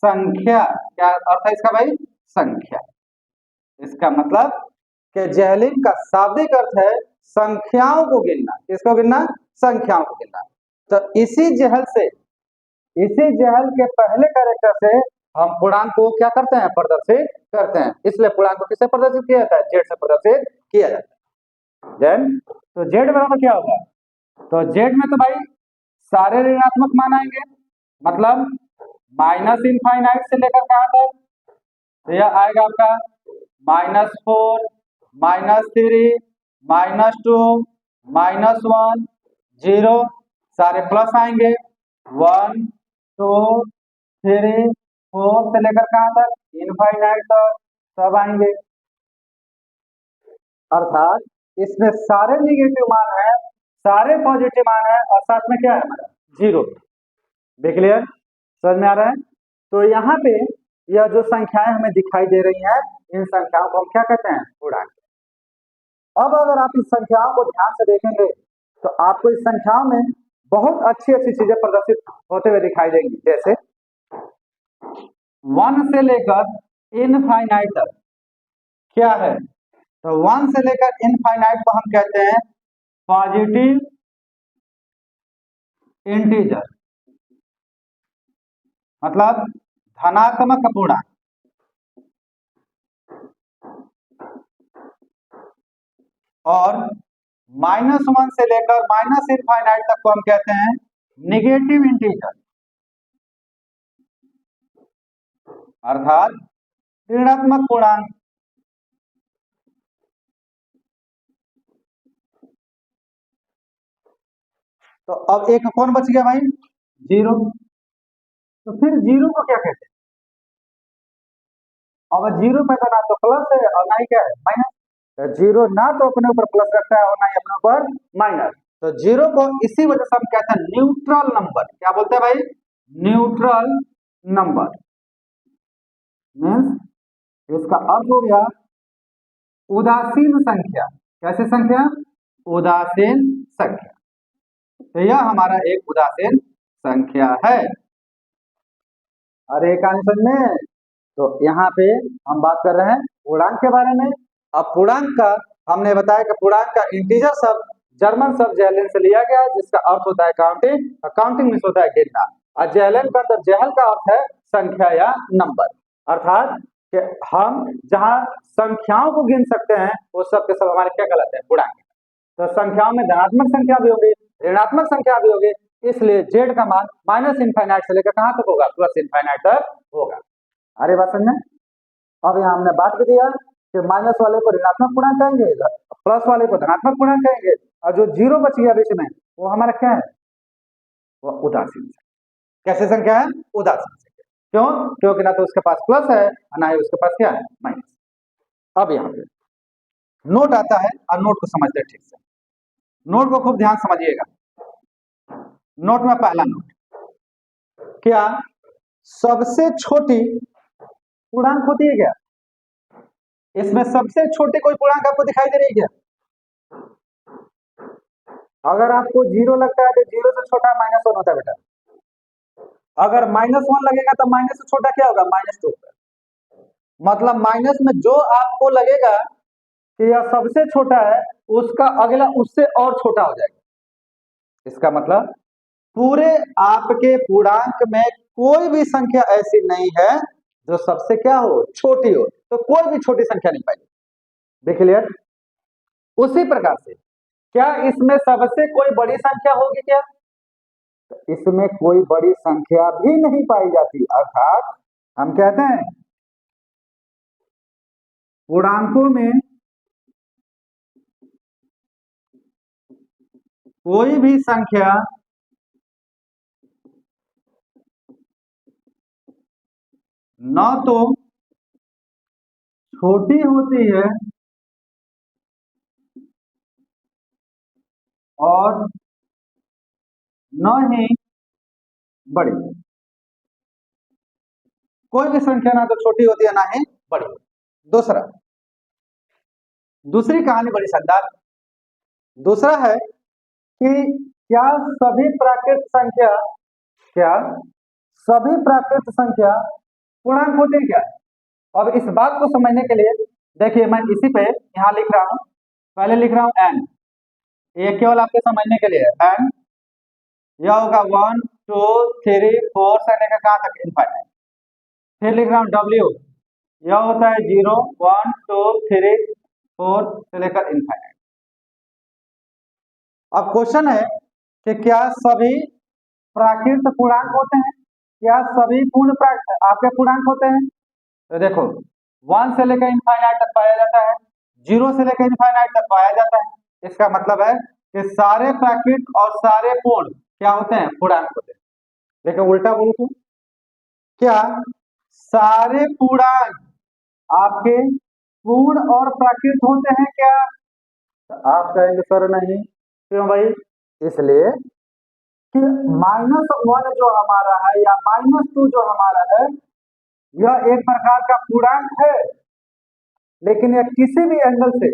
संख्या। क्या अर्थ है इसका भाई? संख्या। इसका मतलब कि जेहलिन का शाब्दिक अर्थ है संख्याओं को गिनना। किसको गिनना? संख्याओं को गिनना। तो इसी जहल के पहले कैरेक्टर से हम पूर्णांक को क्या करते हैं? प्रदर्शित करते हैं। इसलिए पूर्णांक को किससे प्रदर्शित किया जाता है? जेड से प्रदर्शित किया जाता है। देन तो जेड बराबर क्या होगा? तो जेड में तो भाई सारे ऋणात्मक मान आएंगे, मतलब माइनस इनफाइनाइट से लेकर कहां तक? तो यह आएगा आपका -4, -3, -2, -1, 0, सारे प्लस आएंगे। 1, 2, 3, 4 से लेकर कहां तक? इनफाइनाइट तक सब आएंगे। अर्थात इसमें सारे निगेटिव मान है, सारे पॉजिटिव मान है और साथ में क्या है हमारा? 0। बे क्लियर? समझ में आ रहा है? तो यहाँ पे यह जो संख्याएं हमें दिखाई दे रही हैं, इन संख्याओं को हम क्या कहते हैं? पूर्णांक। अब अगर आप इस संख्याओं को ध्यान से देखेंगे तो आपको इस संख्याओं में बहुत अच्छी चीजें प्रदर्शित होते हुए दिखाई देंगी। जैसे 1 से लेकर इनफाइनाइट तक क्या है? तो 1 से लेकर इनफाइनाइट को हम कहते हैं पॉजिटिव इंटीजर, मतलब धनात्मक पूर्णांक। और -1 से लेकर माइनस इनफाइनाइट तक को हम कहते हैं निगेटिव इंटीजर, अर्थात ऋणात्मक पूर्णांक। तो अब एक कौन बच गया भाई? 0। तो फिर 0 को क्या कहते हैं? अब 0 पे तो ना तो प्लस है और ना ही क्या है? माइनस। 0 ना तो अपने ऊपर प्लस रखता है और ना ही अपने ऊपर माइनस। तो 0 को इसी वजह से हम कहते हैं न्यूट्रल नंबर। क्या बोलते हैं भाई? Neutral number. मीन्स इसका अर्थ हो गया उदासीन संख्या। कैसे संख्या? उदासीन संख्या। तो यह हमारा एक उदासीन संख्या है। अरे कहानी समझ में? तो यहाँ पे हम बात कर रहे हैं पूर्णांक के बारे में। अब पूर्णांक का हमने बताया कि पूर्णांक का इंटीजर शब्द जर्मन शब्द जेहलेन से लिया गया है, जिसका अर्थ होता है काउंटिंग। काउंटिंग मीन्स होता है गिनना। और जेहलेन का अंदर जेहल का अर्थ है संख्या या नंबर, अर्थात कि हम जहाँ संख्याओं को गिन सकते हैं वो सब के सब हमारे क्या कहलाते हैं? पूर्णांक। तो संख्याओं में धनात्मक संख्या भी होगी, ऋणात्मक संख्या भी होगी, इसलिए जेड का मान माइनस इनफाइनाइट से लेकर कहां तक होगा? प्लस इनफाइनाइट तक होगा। अरे बात समझे? अब यहाँ हमने बात भी दिया कि माइनस वाले को ऋणात्मक पूर्णांक कहेंगे, प्लस वाले को धनात्मक पूर्णांक कहेंगे, और जो 0 बच गया बीच में वो हमारा क्या है? वो उदासीन। कैसे संख्या है? उदासीन संख्या। क्यों? क्योंकि ना तो उसके पास प्लस है और ना ही उसके पास क्या है? माइनस। अब यहाँ पे नोट आता है और नोट को समझते हैं ठीक से। नोट को खूब ध्यान समझिएगा। नोट में पहला नोट, क्या सबसे छोटी पूर्णांक होती है क्या? इसमें सबसे छोटी कोई पूर्णांक आपको दिखाई दे रही है क्या? अगर आपको 0 लगता है तो 0 से छोटा -1 होता है बेटा। अगर -1 लगेगा तो माइनस से छोटा क्या होगा? -2 होगा। मतलब माइनस में जो आपको लगेगा कि यह सबसे छोटा है, उसका अगला उससे और छोटा हो जाएगा। इसका मतलब पूरे आपके पूर्णांक में कोई भी संख्या ऐसी नहीं है जो सबसे क्या हो, छोटी हो। तो कोई भी छोटी संख्या नहीं पाएगी। Be clear. उसी प्रकार से क्या इसमें सबसे कोई बड़ी संख्या होगी क्या? तो इसमें कोई बड़ी संख्या भी नहीं पाई जाती। अर्थात हम कहते हैं पूर्णांकों में कोई भी संख्या न तो छोटी होती है और न ही बड़ी। कोई भी संख्या ना तो छोटी होती है ना ही बड़ी। दूसरा, दूसरी कहानी बड़ी शानदार। दूसरा है कि क्या सभी प्राकृत संख्या, क्या सभी प्राकृत संख्या पूर्णांक होते हैं क्या? अब इस बात को समझने के लिए देखिए, मैं इसी पे यहाँ लिख रहा हूँ, पहले लिख रहा हूँ एन, ये केवल आपके समझने के लिए एन। यह होगा 1 2 3 4 से लेकर कहाँ तक, इनफाइनाइट। फिर लिख रहा हूँ डब्ल्यू, यह होता है 0 1 2 3 4 से लेकर इनफाइनाइट। अब क्वेश्चन है कि क्या सभी प्राकृत पूर्णांक होते हैं? क्या सभी पूर्ण आपके पूर्णांक होते हैं? तो देखो 1 से लेकर इनफाइनाइट तक पाया जाता है, 0 से लेकर इनफाइनाइट तक पाया जाता है। इसका मतलब है कि सारे प्राकृत और सारे पूर्ण क्या होते हैं, पूर्णांक होते हैं। देखो उल्टा बोलूं तो क्या सारे पूर्णांक आपके पूर्ण और प्राकृत होते हैं क्या? तो आप कहेंगे सर नहीं। क्यों भाई? इसलिए कि -1 जो हमारा है या -2 जो हमारा है, यह एक प्रकार का पूर्णांक है, लेकिन यह किसी भी एंगल से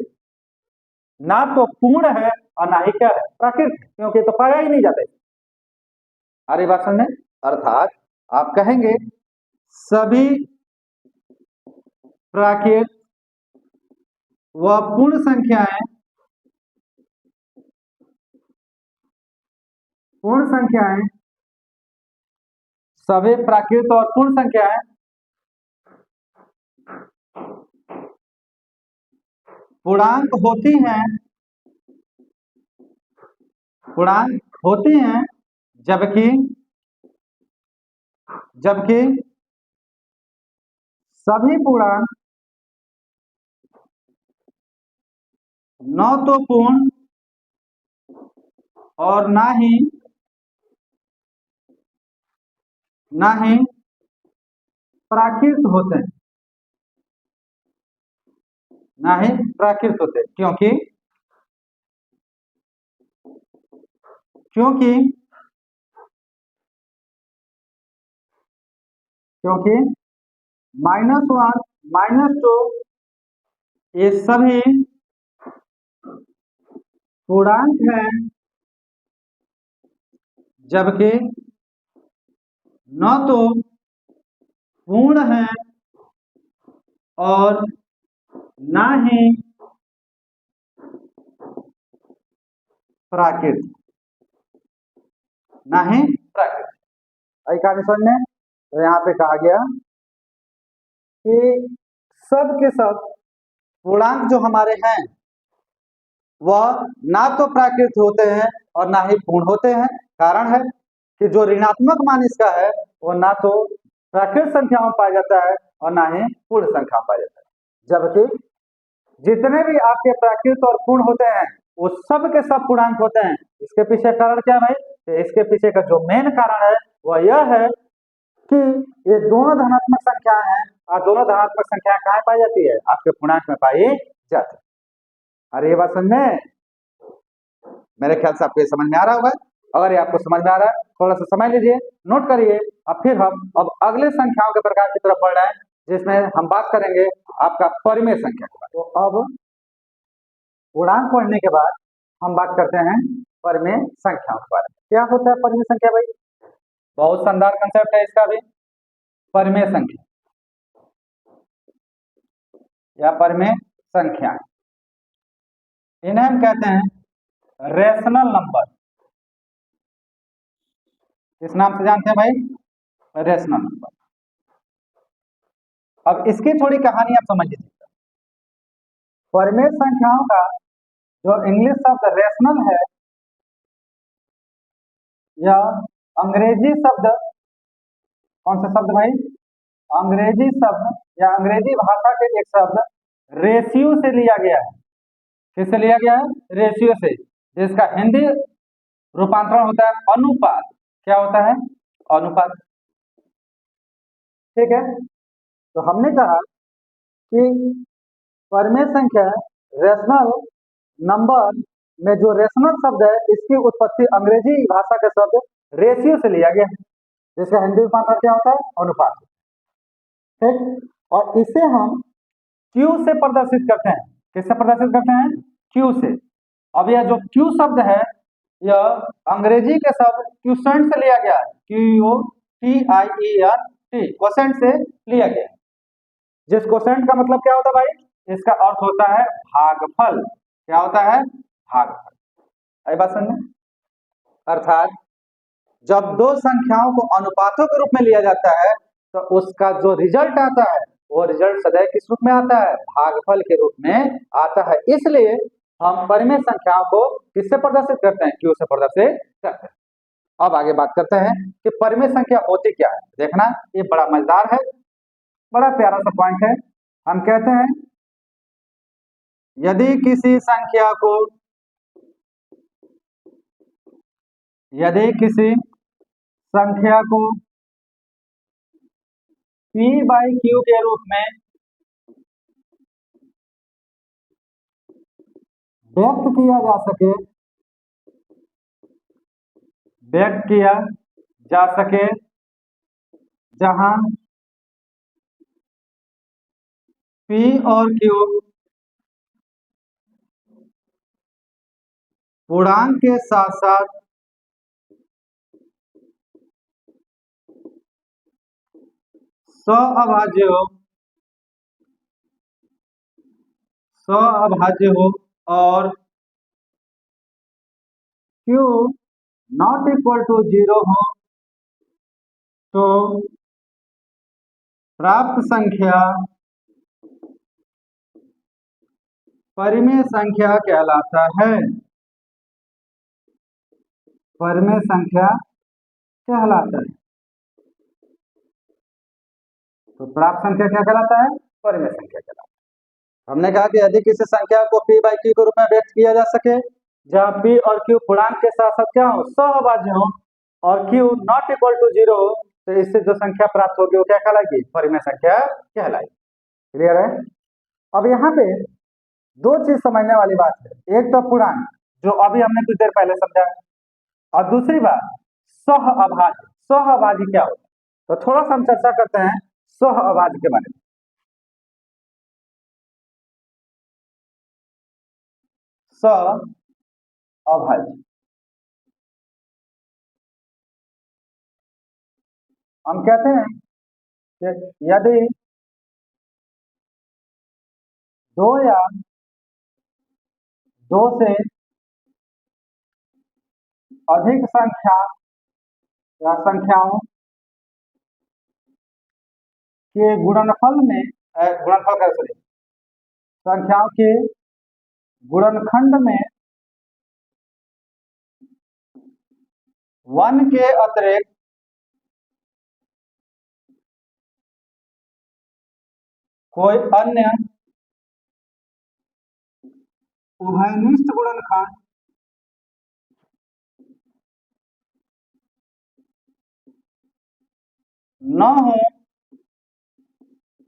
ना तो पूर्ण है और ना ही क्या है, प्राकृत, क्योंकि तो पाया ही नहीं जाता। अरे बात समझे? अर्थात आप कहेंगे सभी प्राकृत व पूर्ण संख्याएं, पूर्ण संख्याएं, सभी प्राकृत और पूर्ण संख्याएं पूर्णांक होती हैं, पूर्णांक होती हैं, जबकि जबकि सभी पूर्णांक न तो पूर्ण और ना ही प्राकृत होते हैं, ना ही प्राकृत होते हैं। क्योंकि क्योंकि क्योंकि -1 -2 ये सभी पूर्णांक हैं, जबकि न तो पूर्ण है और ना ही प्राकृत, ना ही प्राकृत। आई कहानी समझ में? तो यहाँ पे कहा गया कि सब के सब पूर्णांक जो हमारे हैं वह ना तो प्राकृत होते हैं और ना ही पूर्ण होते हैं। कारण है कि जो ऋणात्मक मान इसका है वो ना तो प्राकृत संख्याओं में पाया जाता है और ना ही पूर्ण संख्या में पाया जाता है। जबकि जितने भी आपके प्राकृत और पूर्ण होते हैं वो सब के सब पूर्णांक होते हैं। इसके पीछे कारण क्या है भाई? तो इसके पीछे का जो मेन कारण है वह यह है कि ये दोनों धनात्मक संख्याएं हैं और दोनों धनात्मक संख्याएं कहाँ पाई जाती है? आपके पूर्णांक में पाई जाती है। अरे ये बात समझ में? मेरे ख्याल से आपको ये समझ में आ रहा होगा। अगर ये आपको समझ में आ रहा है थोड़ा सा समझ लीजिए, नोट करिए। अब फिर हम अब अगले संख्याओं के प्रकार की तरफ बढ़ रहे हैं, जिसमें हम बात करेंगे आपका परिमेय संख्या के बारे में। तो अब पूर्णांक पढ़ने के बाद हम बात करते हैं परिमेय संख्याओं के बारे में। क्या होता है परिमेय संख्या भाई? बहुत शानदार कंसेप्ट है इसका भी। परिमेय संख्या या परिमेय संख्या, इन्हें हम कहते हैं रेशनल नंबर। किस नाम से जानते हैं भाई? Rational number. अब इसकी थोड़ी कहानी आप समझ लीजिए। परिमेय संख्याओं का जो इंग्लिश शब्द रेशनल है, यह अंग्रेजी शब्द, कौन सा शब्द भाई? अंग्रेजी शब्द या अंग्रेजी भाषा के एक शब्द रेशियो से लिया गया है। किससे लिया गया है? रेशियो से, जिसका हिंदी रूपांतरण होता है अनुपात। क्या होता है? अनुपात। ठीक है, तो हमने कहा कि परिमेय संख्या रेशनल नंबर में जो रेशनल शब्द है, इसकी उत्पत्ति अंग्रेजी भाषा के शब्द रेशियो से लिया गया है, जिसका हिंदी रूपांतरण क्या होता है? अनुपात। ठीक, और इसे हम क्यू से प्रदर्शित करते हैं। किससे प्रदर्शित करते हैं? क्यू से। अब यह जो क्यू शब्द है, यह अंग्रेजी के शब्द क्यूसेंट से लिया गया है। QUTIENT, क्वोशेंट से लिया गया है। जिस क्वोशेंट का मतलब क्या होता है भाई? इसका अर्थ होता है भागफल। क्या होता है? भागफल। आई बात समझ में? अर्थात जब दो संख्याओं को अनुपातों के रूप में लिया जाता है, तो उसका जो रिजल्ट आता है, वो रिजल्ट सदैव किस रूप में आता है? भागफल के रूप में आता है। इसलिए हम परिमेय संख्याओं को किससे प्रदर्शित करते हैं? क्यू से प्रदर्शित करते हैं। अब आगे बात करते हैं कि परिमेय संख्या होती क्या है। देखना, ये बड़ा मजेदार है, बड़ा प्यारा सा पॉइंट है। हम कहते हैं यदि किसी संख्या को P/Q के रूप में व्यक्त किया जा सके, जहां P और Q पूर्णांक के साथ साथ सअभाज्य हो और Q नॉट इक्वल टू 0 हो, तो प्राप्त संख्या परिमेय संख्या कहलाता है। परिमेय संख्या कहलाता है। तो प्राप्त संख्या क्या कहलाता है? परिमेय संख्या कहलाता है। हमने कहा कि यदि किसी संख्या को P/Q के रूप में व्यक्त किया जा सके, जहां P और Q पूर्णांक के साथ साथ क्या हो? सहभाज्य हो, और Q नॉट इक्वल टू 0 हो, तो इससे जो संख्या प्राप्त होगी वो क्या कहलाएगी? परिमेय संख्या कहलाएगी। क्लियर है? अब यहाँ पे दो चीज समझने वाली बात है। एक तो पूर्णांक, जो अभी हमने कुछ देर पहले समझा, और दूसरी बात सहअभाज्य। सहअभाज्य क्या होता है? तो थोड़ा सा हम चर्चा करते हैं सहअभाज्य के बारे में। सहअभाज्य, हम कहते हैं कि यदि दो या दो से अधिक संख्या या संख्याओं के गुणनफल में संख्याओं के गुणनखंड में 1 के अतिरिक्त कोई अन्य उभयनिष्ठ गुणनखंड न हो,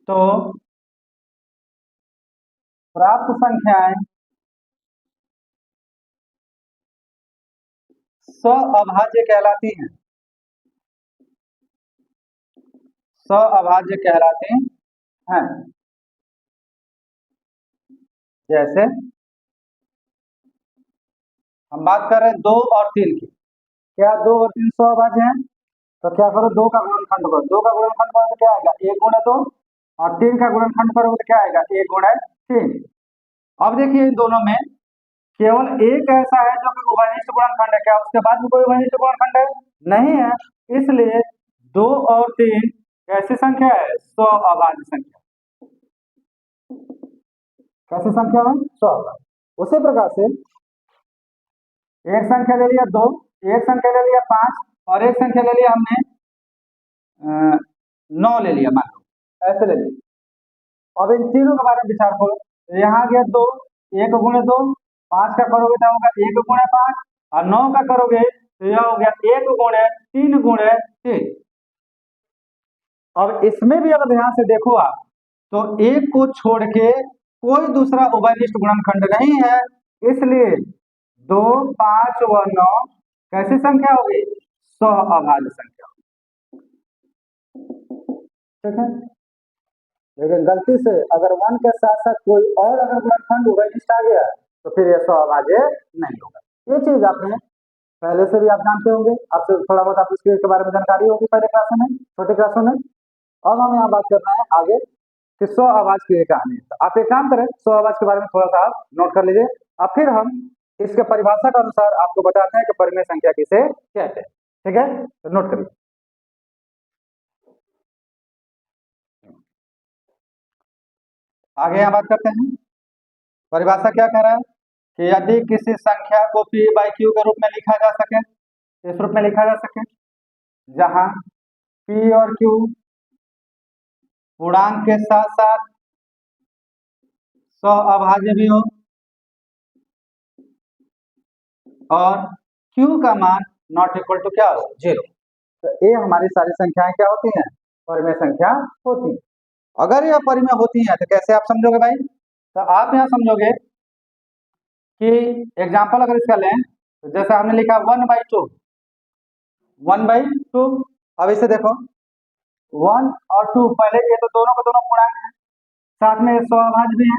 तो प्राप्त संख्याएं सहअभाज्य कहलाती हैं। सहअभाज्य कहलाती हैं। जैसे हम बात कर रहे हैं 2 और 3 की। क्या 2 और 3 सहअभाज्य हैं? तो क्या करो, 2 का गुणनखंड करो। 2 का गुणनखंड करो तो क्या आएगा? 1 गुणे 2। और 3 का गुणनखंड करोगे तो क्या आएगा? 1 गुणे 3। अब देखिए, इन दोनों में केवल एक ऐसा है जो कि उभयनिष्ठ गुणनखंड है। क्या उसके बाद भी कोई उभयनिष्ठ गुणनखंड है? नहीं है। इसलिए 2 और 3 कैसी संख्या है? सौ अभाज्य संख्या। कैसी संख्या है? 100 अभाज्य। उसी प्रकार से एक संख्या ले लिया 2, एक संख्या ले लिया 5 और एक संख्या ले लिया हमने 9 ले लिया, मान लो ऐसे ले लिया। अब इन तीनों के बारे में विचार करो। यहाँ गया 2, 1 गुणे 2, 5 का करोगे तो होगा 1 गुणे 5 और 9 का करोगे तो यह हो गया 1 गुणे 3 गुणे 3। अब इसमें भी अगर ध्यान से देखो आप तो एक को छोड़ के कोई दूसरा उभयनिष्ठ गुणनखंड नहीं है, इसलिए 2, 5 व 9 कैसी संख्या होगी? सहअभाज्य संख्या। ठीक है, लेकिन गलती से अगर 1 के साथ साथ कोई और अगर गुणनखंड उभयनिष्ठ आ गया तो फिर यह सहअभाज्य नहीं होगा। ये चीज आपने पहले से भी आप जानते होंगे, आपसे थोड़ा बहुत आप इसके बारे में जानकारी होगी पहले क्लासों में, छोटे क्लासों में। अब हम यहाँ बात करना है आगे कि सहअभाज्य की कहानी। तो आप एक काम करें, सहअभाज्य के बारे में थोड़ा सा आप नोट कर लीजिए, और फिर हम इसके परिभाषा के अनुसार आपको बताते हैं कि परिमेय संख्या किसे कहते हैं। ठीक है, तो नोट करिए। आगे यहाँ बात करते हैं, परिभाषा क्या कह रहा है कि यदि किसी संख्या को p बाई क्यू के रूप में लिखा जा सके, इस रूप में लिखा जा सके जहां p और q पूर्णांक के साथ साथ सहअभाज्य भी हो और q का मान नॉट इक्वल टू क्या हो? 0। तो ये हमारी सारी संख्याएं क्या होती हैं? परिमेय संख्या होती है। अगर यह परिमेय होती हैं तो कैसे आप समझोगे भाई? तो आप यहाँ समझोगे कि एग्जाम्पल अगर इसका लें तो जैसे हमने लिखा 1/2, 1/2। अब इसे देखो 1 और 2, पहले ये तो दोनों के दोनों पूर्णांक हैं, साथ में सहअभाज्य भी है,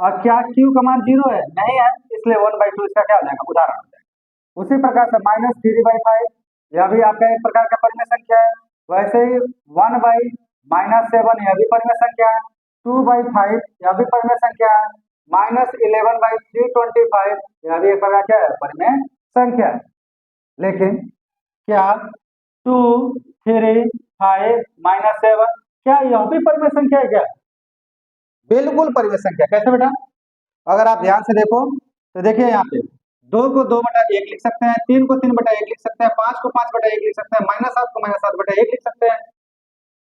और क्या q का मान 0 है? नहीं है, इसलिए 1/2 इसका क्या हो जाएगा? उदाहरण हो जाएगा। उसी प्रकार से -3/5 यह भी आपका एक प्रकार का परिमेय संख्या है। वैसे ही 1/-7 यह भी परिमेय संख्या है। 2/5 यह भी परिमेय संख्या है। -11/325 यह भी एक प्रकार क्या है? परिमेय संख्या है। लेकिन क्या 2, 3, 5 -7 क्या यह भी परिमेय संख्या है क्या? बिल्कुल परिमेय संख्या। कैसे बेटा? अगर आप ध्यान से देखो तो देखिए यहाँ पे 2 को 2/1 लिख सकते हैं, 3 को 3/1 लिख सकते हैं, 5 को 5/1 लिख सकते हैं, -7 को -7/1 लिख सकते हैं।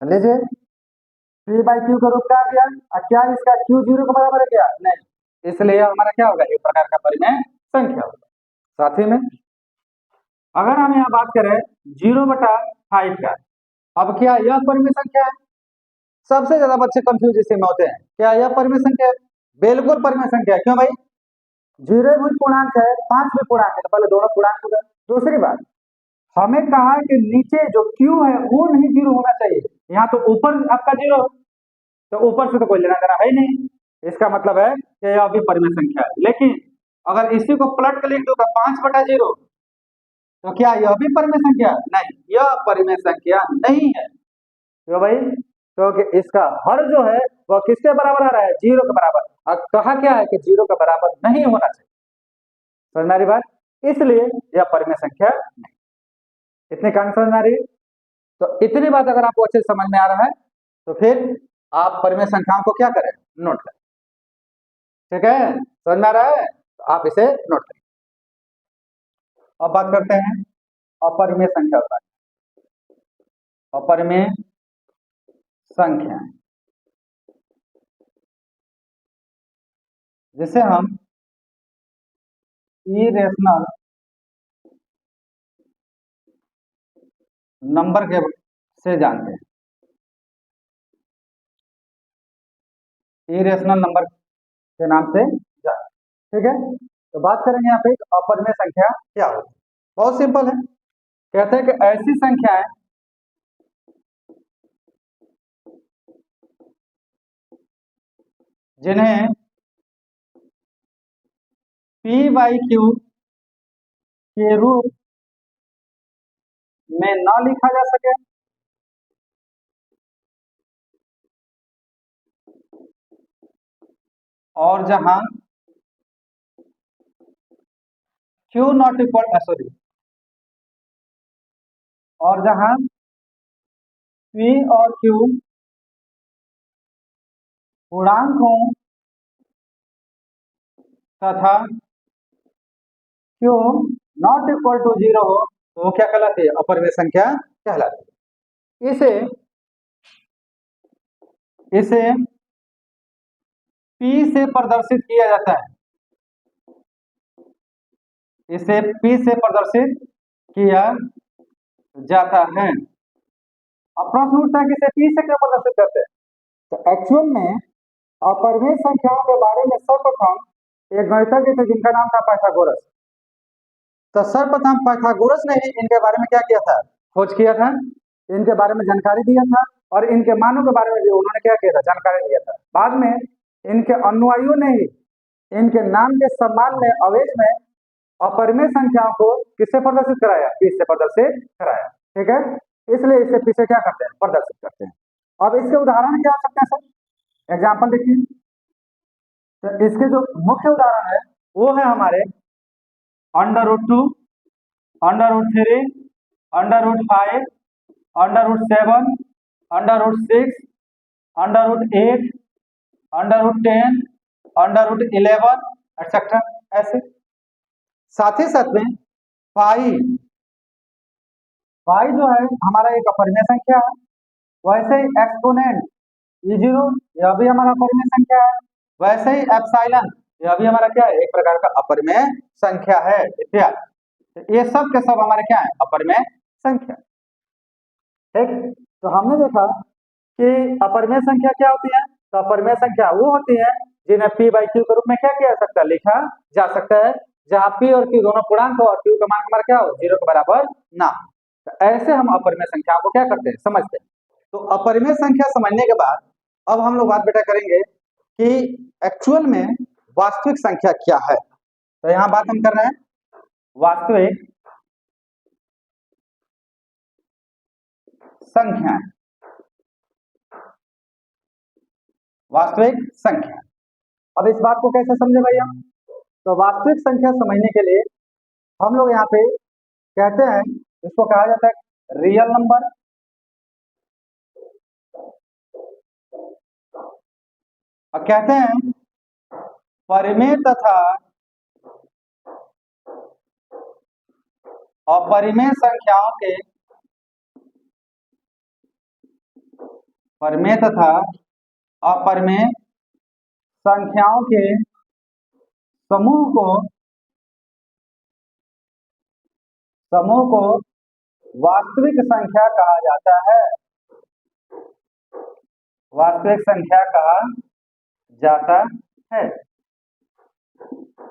लीजिए p बाई क्यू का रूप क्या आ गया? और क्या इसका q 0 के बराबर है क्या? नहीं, इसलिए हमारा क्या होगा? एक प्रकार का परिमेय संख्या होगा। साथ ही में अगर हम यहाँ बात करें 0/5 का, अब क्या यह परिमेय संख्या है? सबसे ज्यादा बच्चे कंफ्यूज इसी में होते हैं, क्या यह परिमेय संख्या है? बिल्कुल परिमेय संख्या है। क्यों भाई? 0 भी पूर्णांक है, 5 भी पूर्णांक है, तो पहले दोनों पूर्णांक हो गए। दूसरी बात, हमें कहा है कि नीचे जो q है वो नहीं 0 होना चाहिए, यहाँ तो ऊपर आपका 0, तो ऊपर से तो कोई लेना देना है ही नहीं, इसका मतलब है कि यह भी परिमेय संख्या है। लेकिन अगर इसी को पलट कर लिख दूंगा 5/0, तो क्या यह भी परिमेय संख्या? नहीं, यह परिमेय संख्या नहीं है। क्यों भाई? क्योंकि इसका हर जो है वह किसके बराबर आ रहा है? 0 के बराबर। और कहा क्या है कि 0 के बराबर नहीं होना चाहिए। समझ में आ रही बात? इसलिए यह परिमेय संख्या नहीं। इतनी कहानी समझ में आ रही है? तो इतनी बात अगर आपको अच्छे से समझ में आ रहा है तो फिर आप परिमेय संख्याओं को क्या करें? नोट करें। ठीक है, समझ में आ रहा है? तो आप इसे नोट करें। अब बात करते हैं अपरिमेय संख्या पर। अपरिमेय संख्या जिसे हम इरेशनल नंबर के से जानते हैं, इरेशनल नंबर के नाम से जानते हैं। ठीक है, तो बात करेंगे यहाँ पे अपरिमेय संख्या क्या होती है। बहुत सिंपल है, कहते हैं कि ऐसी संख्याएं जिन्हें p बाई क्यू के रूप में न लिखा जा सके और जहां q नॉट इक्वल सॉरी और जहां P और Q पूर्णांक हो तथा Q नॉट इक्वल टू 0 हो तो वो क्या कहलाती है? अपरिमेय संख्या कहलाती है। इसे P से प्रदर्शित किया जाता है। इसे P से प्रदर्शित किया जाता है। अब प्रश्न उठता है कि इसे P से क्यों प्रदर्शित करते हैं? तो एक्चुअल में अपरिमेय संख्याओं के बारे में सर्वप्रथम एक गणितज्ञ थे जिनका नाम था पाइथागोरस। तो सर्वप्रथम पाइथागोरस ने ही इनके बारे में क्या किया था? खोज किया था, इनके बारे में जानकारी दिया था और इनके मानों के बारे में भी उन्होंने क्या किया था? जानकारी दिया था। बाद में इनके अनुयायियों ने ही इनके नाम के सम्मान में अवेज में अपरिमेय संख्याओं को किससे प्रदर्शित कराया? P से प्रदर्शित कराया। ठीक है, इसलिए इसे P से क्या करते हैं? प्रदर्शित करते हैं। अब इसके उदाहरण क्या हो सकते हैं सर? एग्जाम्पल देखिए। तो इसके जो मुख्य उदाहरण है वो है हमारे √2, √3, √5, √7, √6, √8, √10, √11 एक्सेट्रा ऐसे। साथ ही साथ में पाई जो है हमारा एक अपरिमेय संख्या है। वैसे ही एक्सपोनेंट E0 यह भी हमारा अपरिमेय संख्या है। वैसे ही एप्सिलॉन यह भी हमारा क्या है? एक प्रकार का अपरिमेय संख्या है इत्यादि। ये सब के सब हमारे क्या है? अपरिमेय संख्या। ठीक, तो हमने देखा कि अपरिमेय संख्या क्या होती है। तो अपरिमेय संख्या वो होती है जिन्हें P/Q के रूप में क्या किया जा सकता है? लिखा जा सकता है, जहां P और Q दोनों पूर्णांक हो और Q का मान हमारा क्या हो? 0 के बराबर ना। तो ऐसे हम अपरिमेय संख्याओं को क्या करते हैं? समझते हैं। तो अपरिमेय संख्या समझने के बाद अब हम लोग बात बेटा करेंगे कि एक्चुअल में वास्तविक संख्या क्या है। तो यहाँ बात हम कर रहे हैं वास्तविक संख्या। वास्तविक संख्या, अब इस बात को कैसे समझे भाई हम? तो वास्तविक संख्या समझने के लिए हम लोग यहाँ पे कहते हैं, इसको कहा जाता है रियल नंबर, और कहते हैं परिमेय तथा अपरिमेय संख्याओं के परिमेय तथा अपरिमेय संख्याओं के समूह को वास्तविक संख्या कहा जाता है। वास्तविक संख्या कहा जाता है।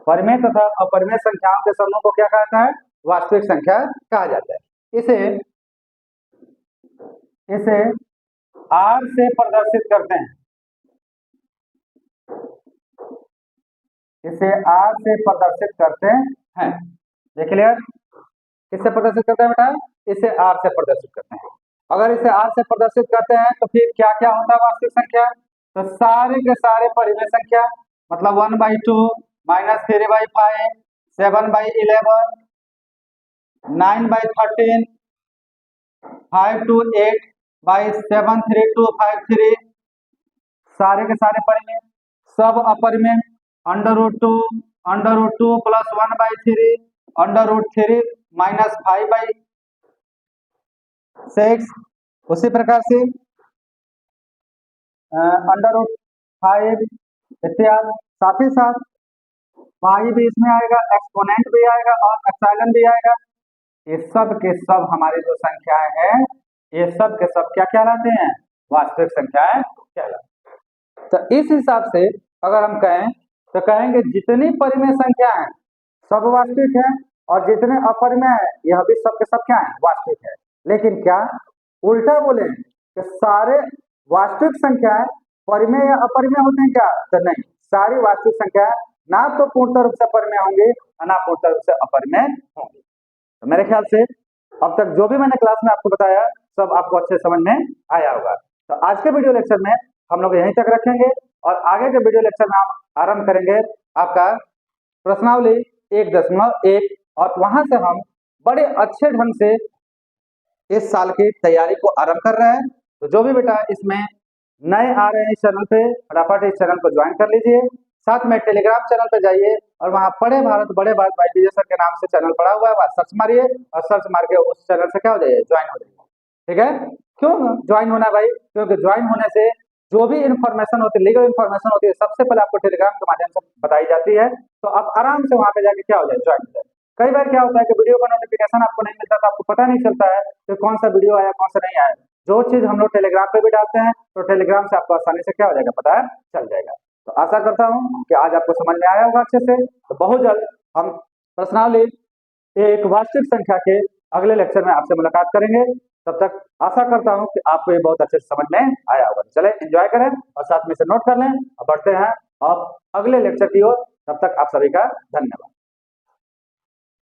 परिमेय तथा अपरिमेय संख्याओं के समूह को क्या कहता है? वास्तविक संख्या कहा जाता है। इसे R से प्रदर्शित करते हैं। इसे R से प्रदर्शित करते हैं। ये क्लियर? किससे प्रदर्शित करते हैं बेटा? इसे R से प्रदर्शित करते हैं। अगर इसे R से प्रदर्शित करते हैं तो फिर क्या क्या होता है वास्तविक संख्या? तो सारे के सारे परिमेय संख्या, मतलब 1/2, -3/5, 7/11, 9/13, 5/8/73253, सारे के सारे परिमेय, सब अपरिमेय, √2, √2 + 1/3, √3 -5/6, उसी प्रकार से √5 इत्यादि। साथ ही साथ पाई भी इसमें आएगा, एक्सपोनेंट भी आएगा और एप्सिलॉन भी आएगा। ये सब के सब हमारी जो संख्याएं हैं, ये सब के सब क्या कहलाते हैं? वास्तविक संख्याएं कहलाते हैं। तो इस हिसाब से अगर हम कहें तो कहेंगे जितनी परिमेय संख्या है सब वास्तविक है और जितने अपरिमेय है यह भी सब के सब क्या है? वास्तविक है। लेकिन क्या उल्टा बोले कि सारे वास्तविक संख्याएं परिमेय या अपरिमेय होते हैं क्या? तो नहीं, सारी वास्तविक संख्याएं ना तो पूर्णतः रूप से परिमेय होंगे और ना पूर्णतः रूप से अपरिमेय होंगे। तो मेरे ख्याल से अब तक जो भी मैंने क्लास में आपको बताया सब आपको अच्छे समझ में आया होगा। तो आज के वीडियो लेक्चर में हम लोग यहीं तक रखेंगे और आगे के वीडियो लेक्चर में हम आरंभ करेंगे आपका प्रश्नावली 1.1 और वहां से हम बड़े अच्छे ढंग से इस साल की तैयारी को आरंभ कर रहा है। तो जो भी बेटा इसमें नए आ रहे हैं इस चैनल पे, फटाफट इस चैनल को ज्वाइन कर लीजिए। साथ में टेलीग्राम चैनल पे जाइए और वहाँ बड़े भारत बाई विजय सर के नाम से चैनल पड़ा हुआ है, वहाँ सर्च मारिए और सर्च मार के उस चैनल से क्या हो जाइए, ज्वाइन हो जाइए। ठीक है, क्यों ज्वाइन होना भाई? क्योंकि ज्वाइन होने से जो भी इन्फॉर्मेशन होती है, लीगल इन्फॉर्मेशन होती है, सबसे पहले आपको टेलीग्राम के माध्यम से बताई जाती है। तो आप आराम से वहाँ पे जाके क्या हो जाए, ज्वाइन हो जाए। कई बार क्या होता है कि वीडियो का नोटिफिकेशन आपको नहीं मिलता, तो आपको पता नहीं चलता है कि कौन सा वीडियो आया, कौन सा नहीं आया। जो चीज हम लोग टेलीग्राम पे भी डालते हैं, तो टेलीग्राम से आपको आसानी से क्या हो जाएगा, पता चल जाएगा। तो आशा करता हूँ कि आज आपको समझ में आया होगा अच्छे से। तो बहुत जल्द हम प्रश्नावली एक वास्तविक संख्या के अगले लेक्चर में आपसे मुलाकात करेंगे। तब तक आशा करता हूँ कि आपको ये बहुत अच्छे से समझ में आया होगा। चले एंजॉय करें और साथ में से नोट कर लें और बढ़ते हैं अब अगले लेक्चर की ओर। तब तक आप सभी का धन्यवाद।